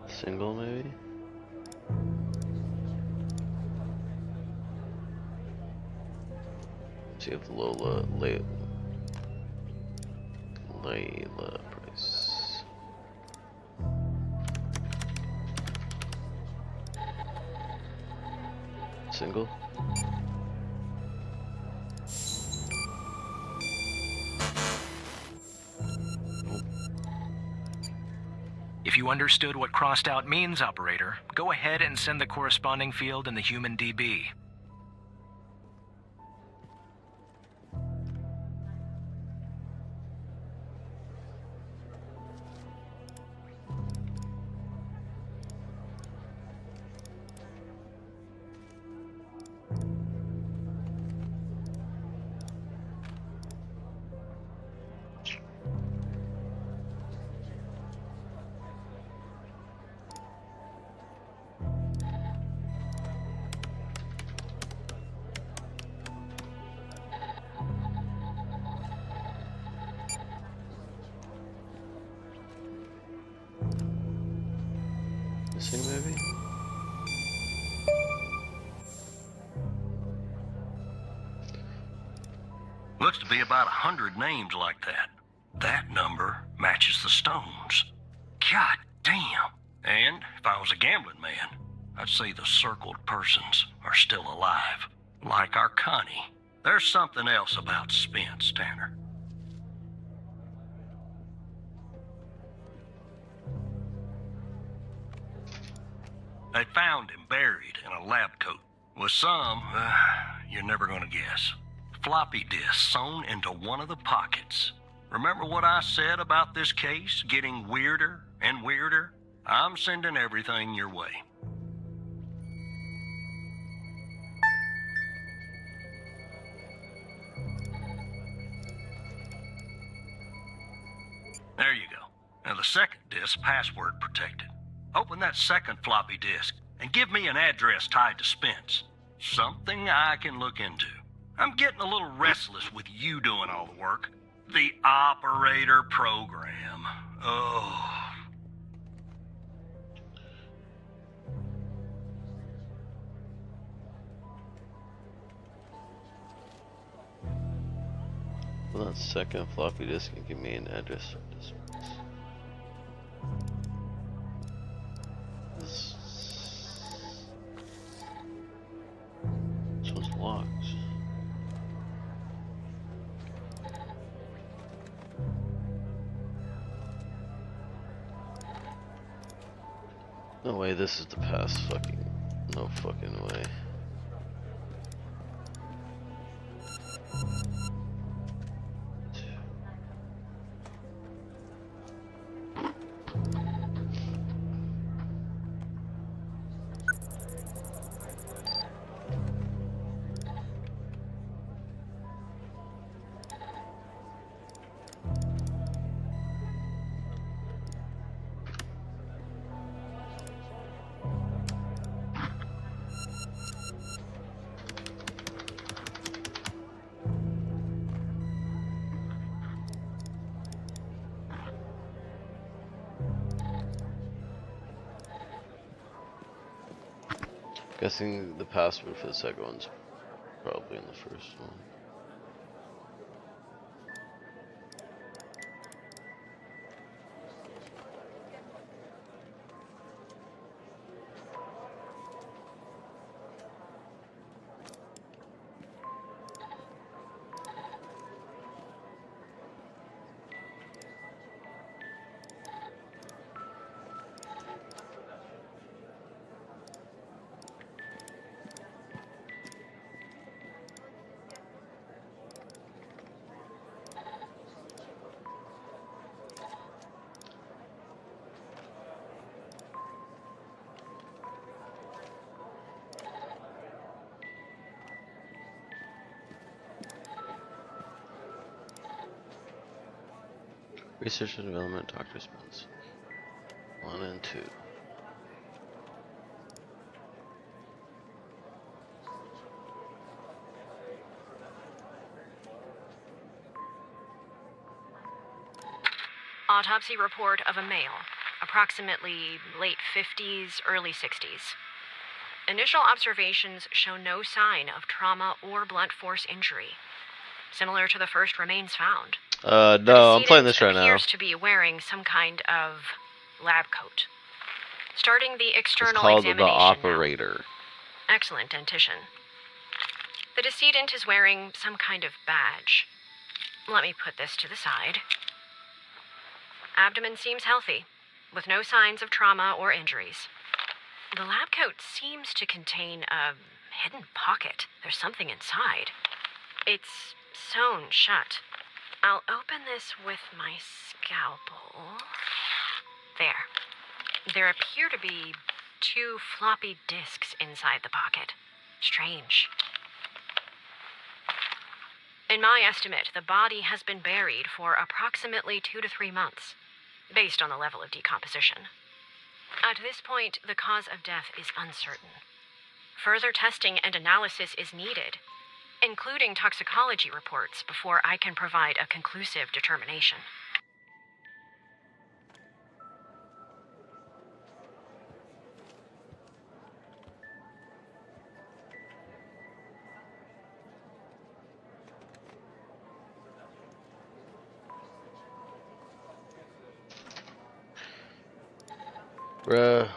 Single, maybe? See if Layla Price. Single? If you understood what crossed out means, operator, go ahead and send the corresponding field in the human DB. Missing, maybe? Looks to be about 100 names like that. That number matches the stones. God damn. And if I was a gambling man, I'd say the circled persons are still alive. Like our Connie. There's something else about Spence, Tanner. They found him buried in a lab coat with some, you're never gonna guess, floppy disk sewn into one of the pockets. Remember what I said about this case getting weirder and weirder? I'm sending everything your way. There you go. Now the second disk, password protected. Open that second floppy disk and give me an address tied to Spence. Something I can look into. I'm getting a little restless with you doing all the work. The operator program. Oh. Well, that second floppy disk can give me an address. This one's locked. No way, this is the past fucking... No fucking way. Guessing the password for the second one's probably in the first one. Research and development, Dr. Spence. 1 and 2. Autopsy report of a male, approximately late 50s, early 60s. Initial observations show no sign of trauma or blunt force injury, similar to the first remains found. No, I'm playing this right now. Appears to be wearing some kind of lab coat. Starting the external It's called examination the operator. now. Excellent dentition. The decedent is wearing some kind of badge. Let me put this to the side. Abdomen seems healthy, with no signs of trauma or injuries. The lab coat seems to contain a hidden pocket. There's something inside. It's sewn shut. I'll open this with my scalpel. There. There appear to be 2 floppy disks inside the pocket. Strange. In my estimate, the body has been buried for approximately 2 to 3 months, based on the level of decomposition. At this point, the cause of death is uncertain. Further testing and analysis is needed, including toxicology reports, before I can provide a conclusive determination. Bruh.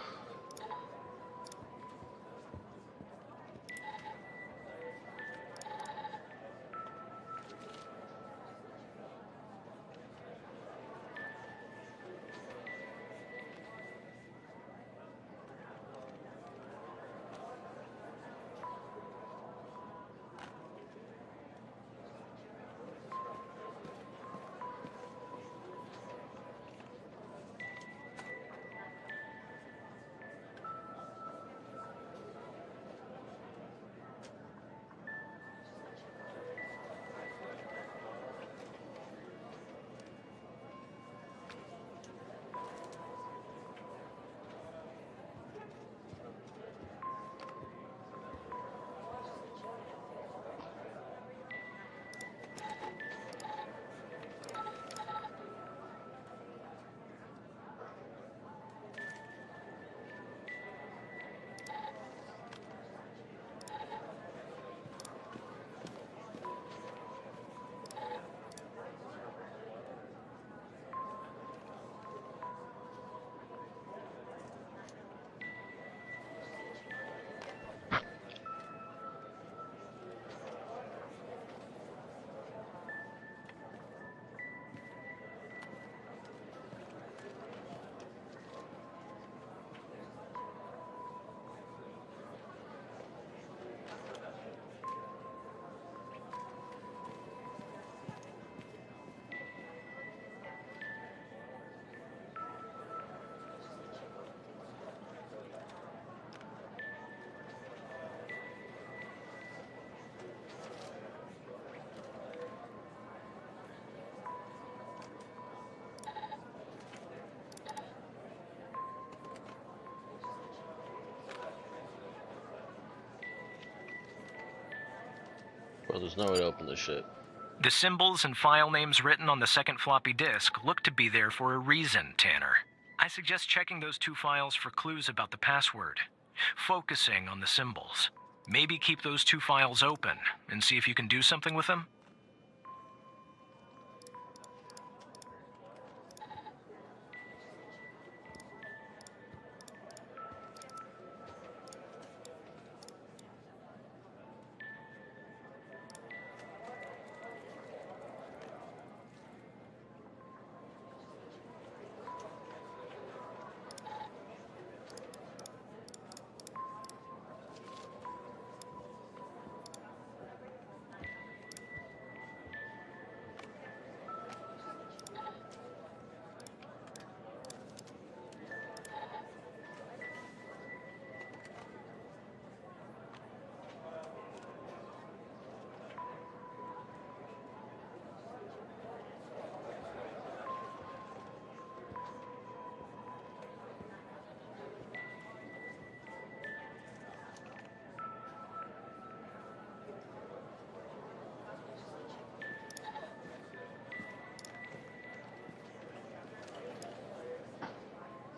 Well, there's no way to open this shit. The symbols and file names written on the second floppy disk look to be there for a reason, Tanner. I suggest checking those 2 files for clues about the password. focusing on the symbols. Maybe keep those 2 files open and see if you can do something with them.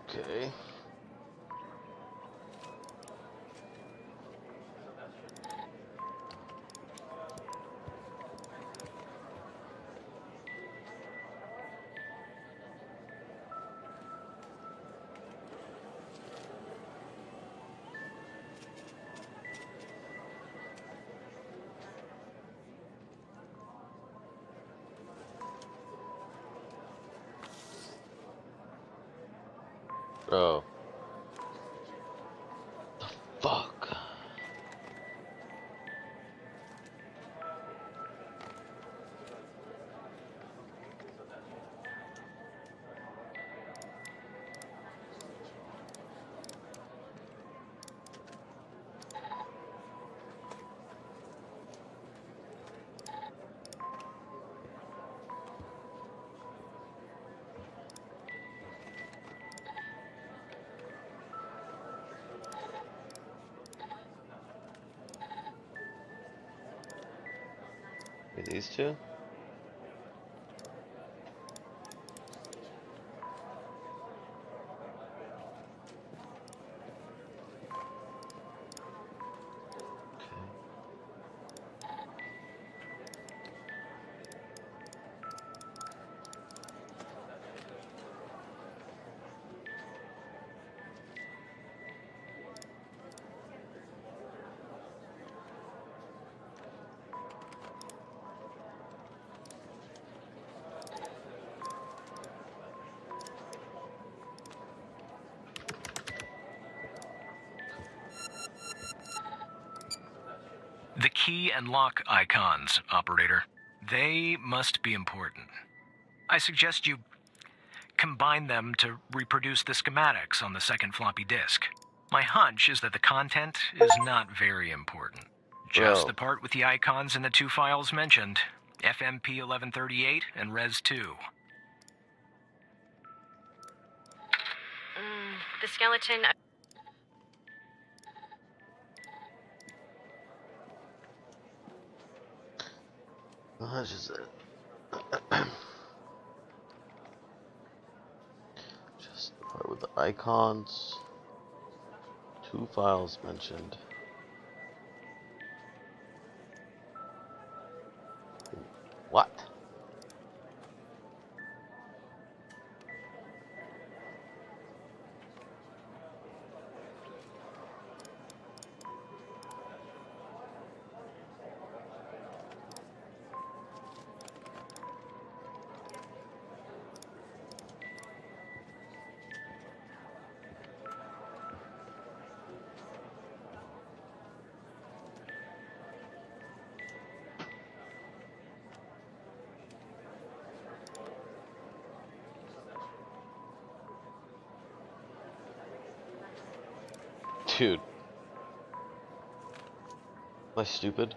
Okay. Bro. The fuck? Wait, these two? The key and lock icons, operator. They must be important. I suggest you combine them to reproduce the schematics on the second floppy disk. My hunch is that the content is not very important. Just Bro. the part with the icons in the 2 files mentioned, FMP 1138 and Res 2. The skeleton. How much is it? Just the part with the icons. 2 files mentioned. What? Dude. Am I stupid?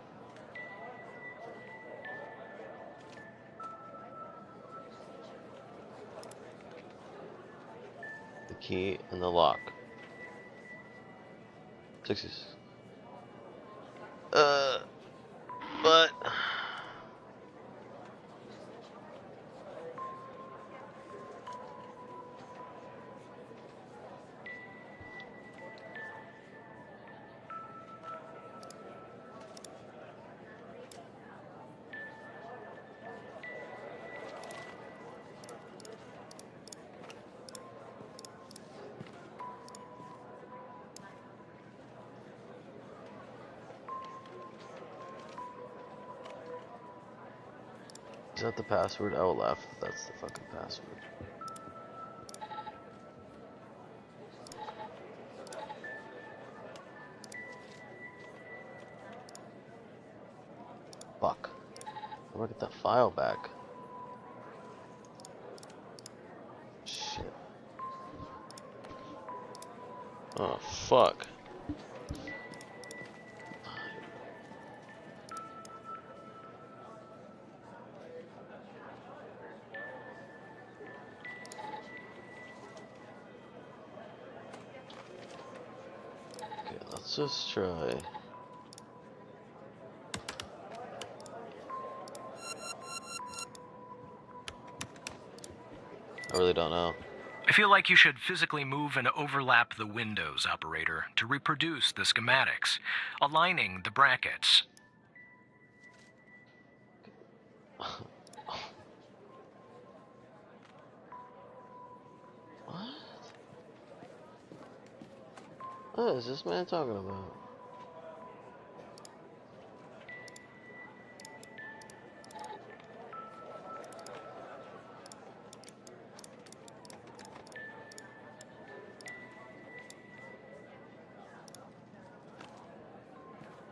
The key and the lock. 60s. But... Is that the password? I will laugh if that's the fucking password. Fuck. I'm gonna get that file back. Shit. Oh, fuck. Okay, let's just try. I really don't know. I feel like you should physically move and overlap the windows, operator, to reproduce the schematics, aligning the brackets. What is this man talking about?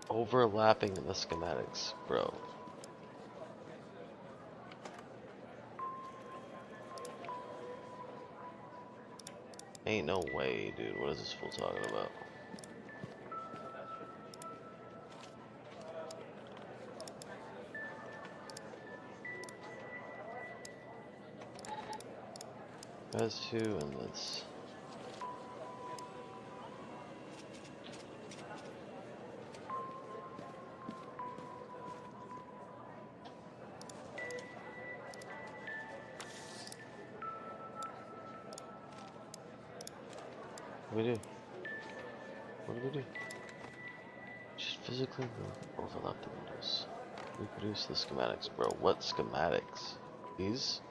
Overlapping the schematics, bro. Ain't no way, dude. What is this fool talking about? That's two, and that's. What do we do? What do we do? Just physically overlap the windows. Reproduce the schematics, bro. What schematics? These?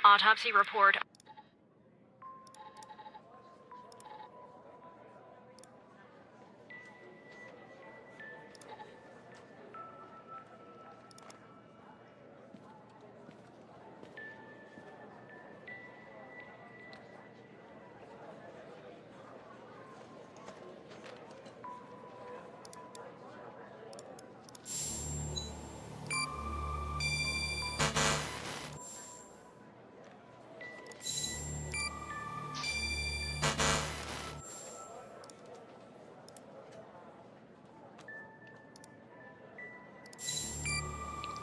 Autopsy report.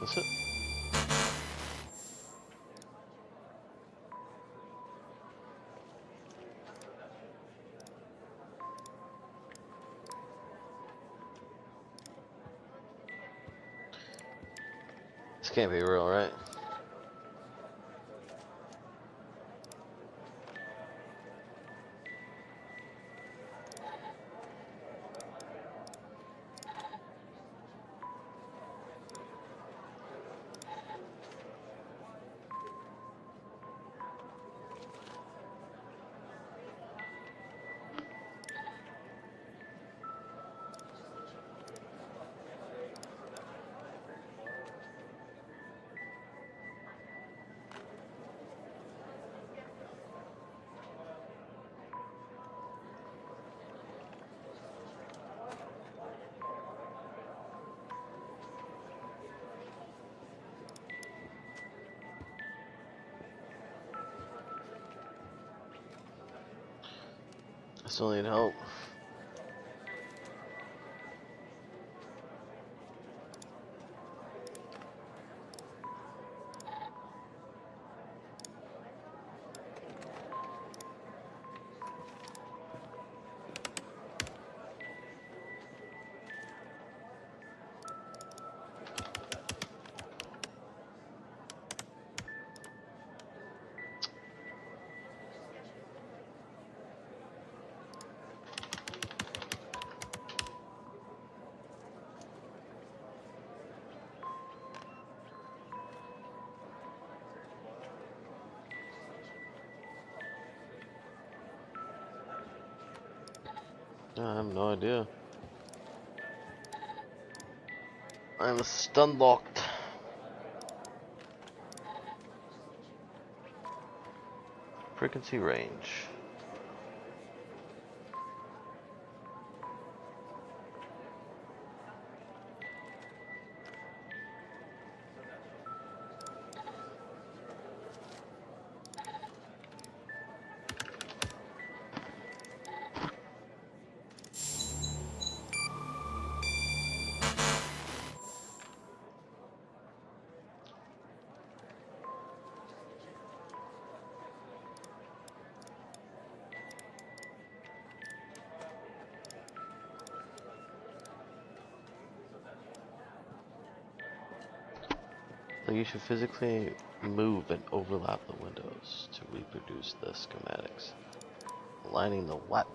That's it. This can't be real, right? I still need help. I have no idea. I'm stun locked. Frequency range. So you should physically move and overlap the windows to reproduce the schematics. Aligning the what?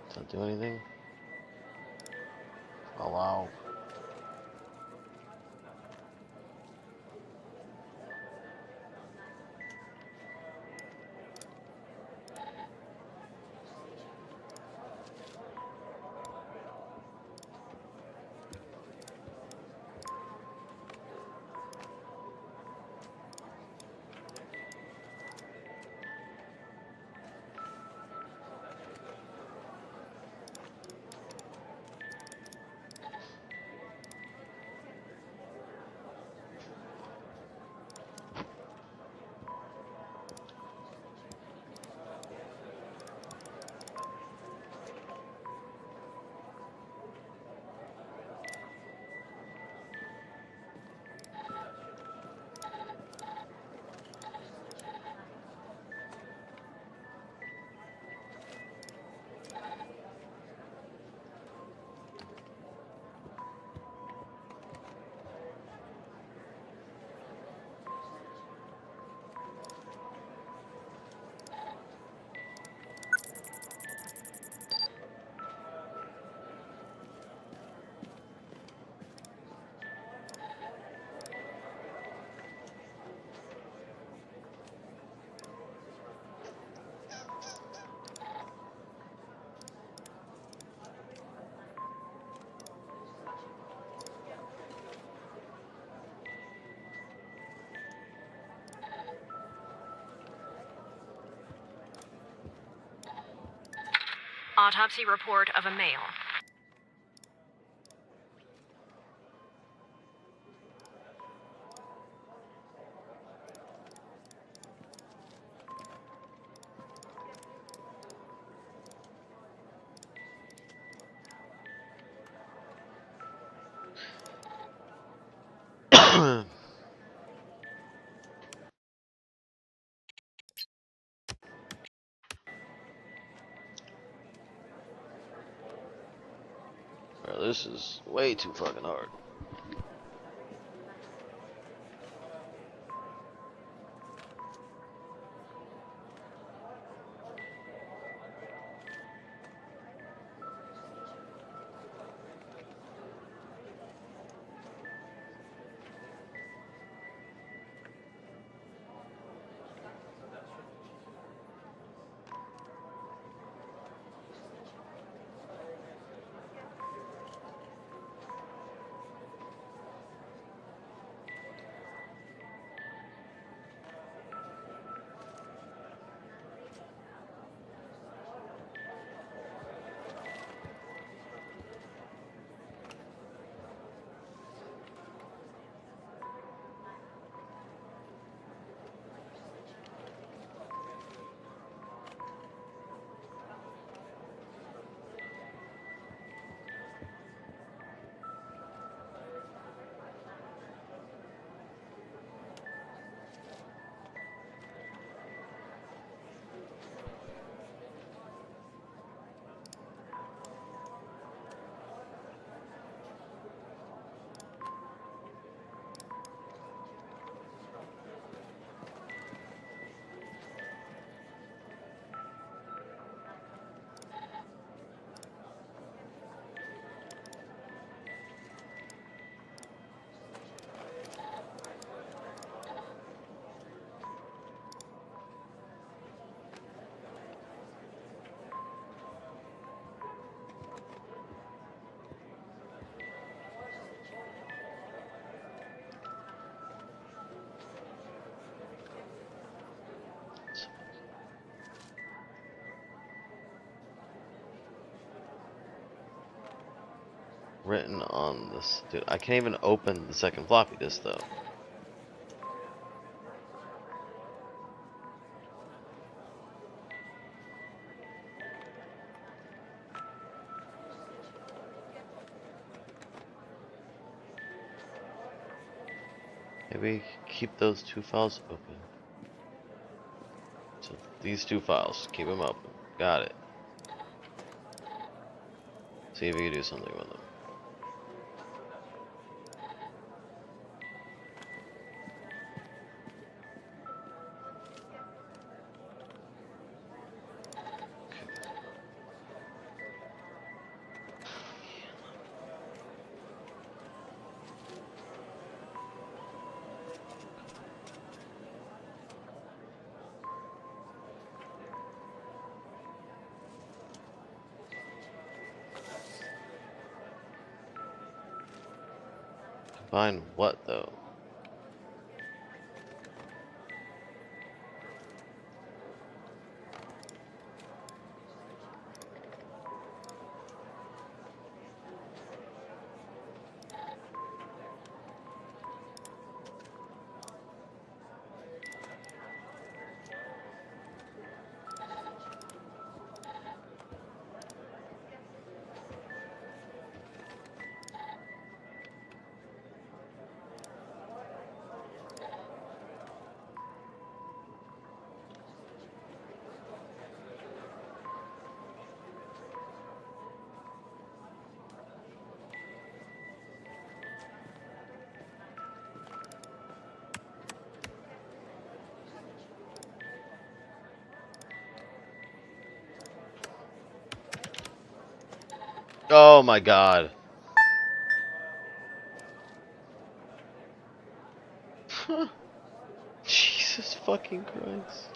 Does that do anything? Oh wow. Autopsy report of a male. Bro, this is way too fucking hard. written on this? Dude, I can't even open the second floppy disk though. Maybe keep those two files open. So these two files, keep them open. Got it. See if you can do something with them. Combine what though? Oh my god. Jesus fucking Christ.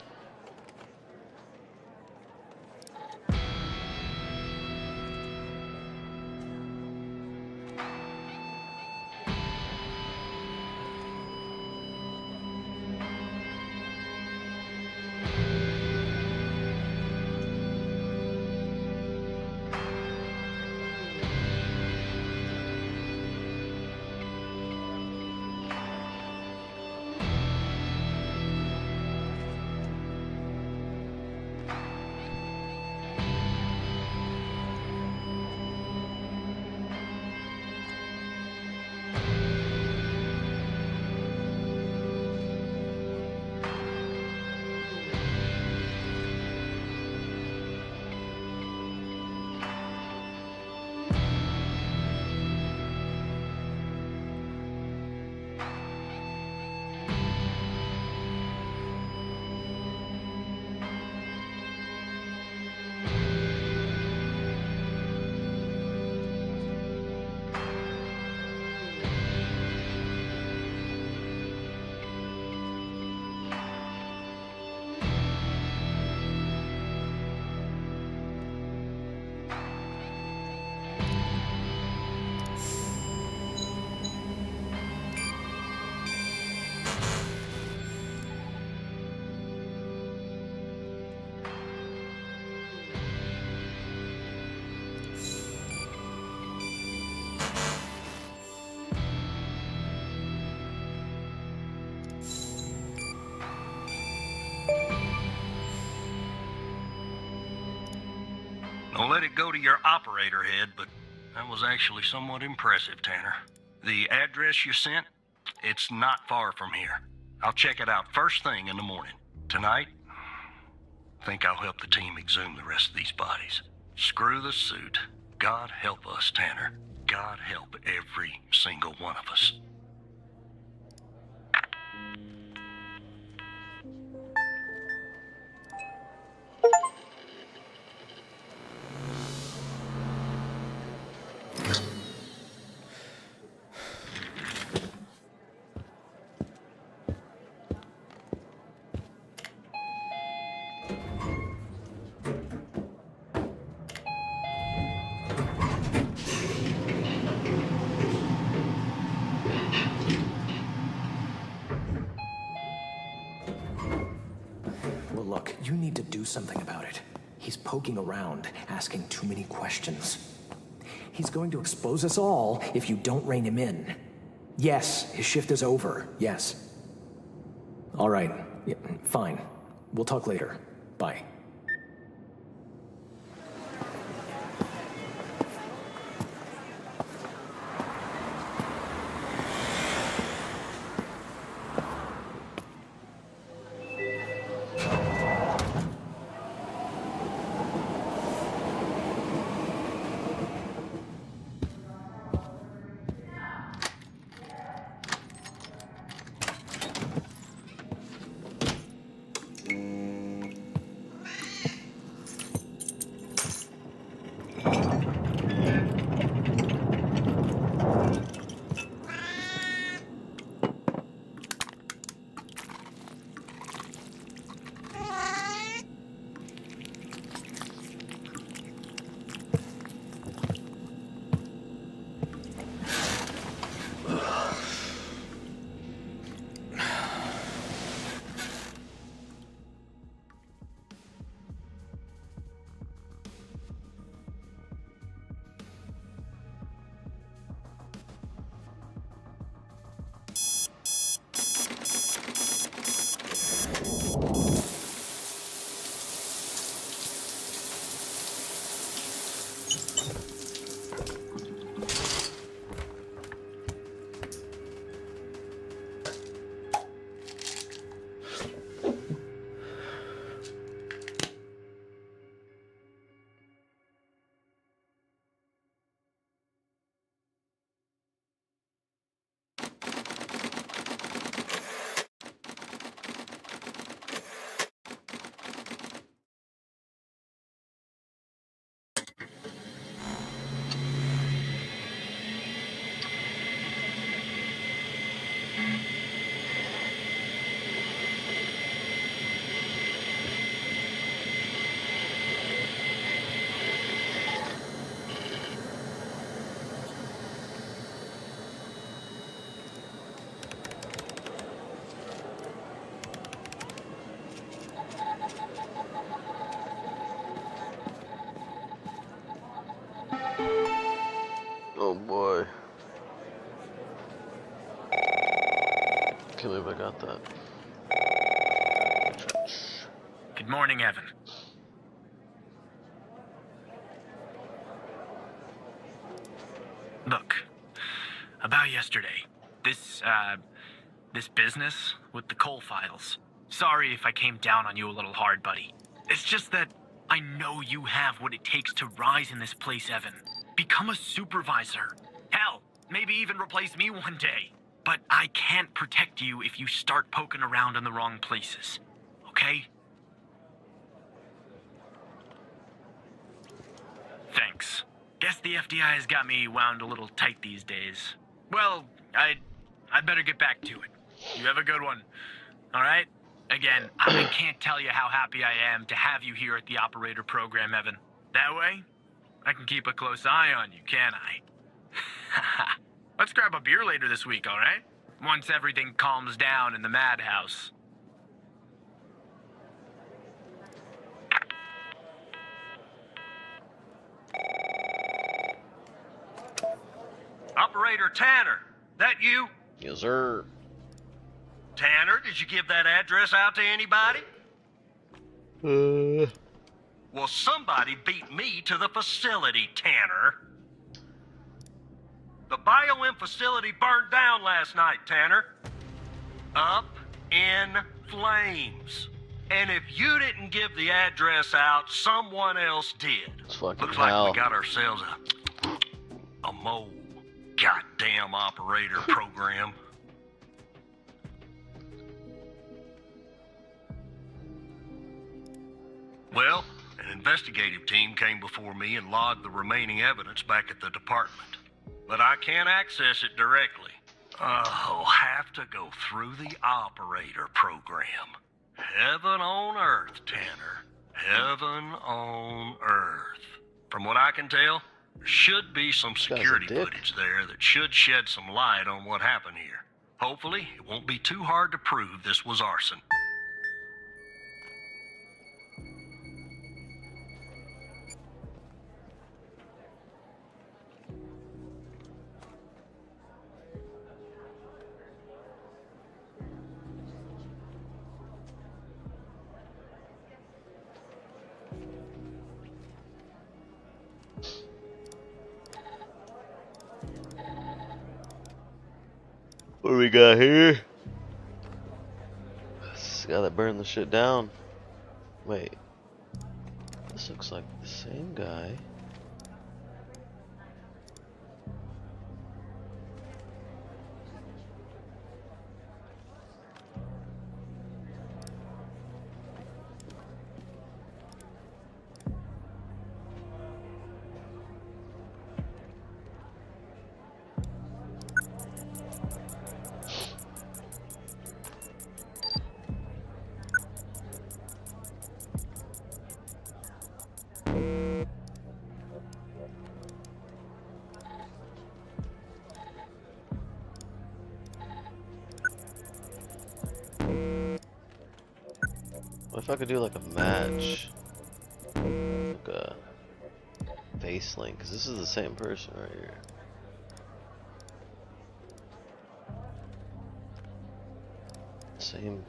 Don't let it go to your operator head, but that was actually somewhat impressive, Tanner. The address you sent, it's not far from here. I'll check it out first thing in the morning. Tonight, I think I'll help the team exhume the rest of these bodies. Screw the suit. God help us, Tanner. God help every single one of us. Well, look, you need to do something about it. He's poking around, asking too many questions. He's going to expose us all if you don't rein him in. Yes, his shift is over. Yes. All right. Yeah, fine. We'll talk later. Bye. Oh boy. Can't believe I got that. Good morning, Evan. Look, about yesterday, this business with the Cole files. Sorry if I came down on you a little hard, buddy. It's just that I know you have what it takes to rise in this place, Evan. Become a supervisor. Hell, maybe even replace me one day. But I can't protect you if you start poking around in the wrong places. Okay? Thanks. Guess the FBI has got me wound a little tight these days. Well, I'd better get back to it. You have a good one. All right? Again, I can't tell you how happy I am to have you here at the operator program, Evan. That way, I can keep a close eye on you, can't I? Let's grab a beer later this week, all right? Once everything calms down in the madhouse. Operator Tanner, that you? Yes, sir. Tanner, did you give that address out to anybody? Well, somebody beat me to the facility, Tanner. The BioM facility burned down last night, Tanner. Up in flames. And if you didn't give the address out, someone else did. It's fucking Looks hell. like we got ourselves a mole. Goddamn operator program. Well, an investigative team came before me and logged the remaining evidence back at the department. But I can't access it directly. I'll have to go through the operator program. Heaven on earth, Tanner. Heaven on earth. From what I can tell, there should be some security footage there that should shed some light on what happened here. Hopefully, it won't be too hard to prove this was arson. What do we got here? This guy that burned the shit down. Wait. This looks like the same guy. What if I could do like a match? Like a face link, because this is the same person right here. Same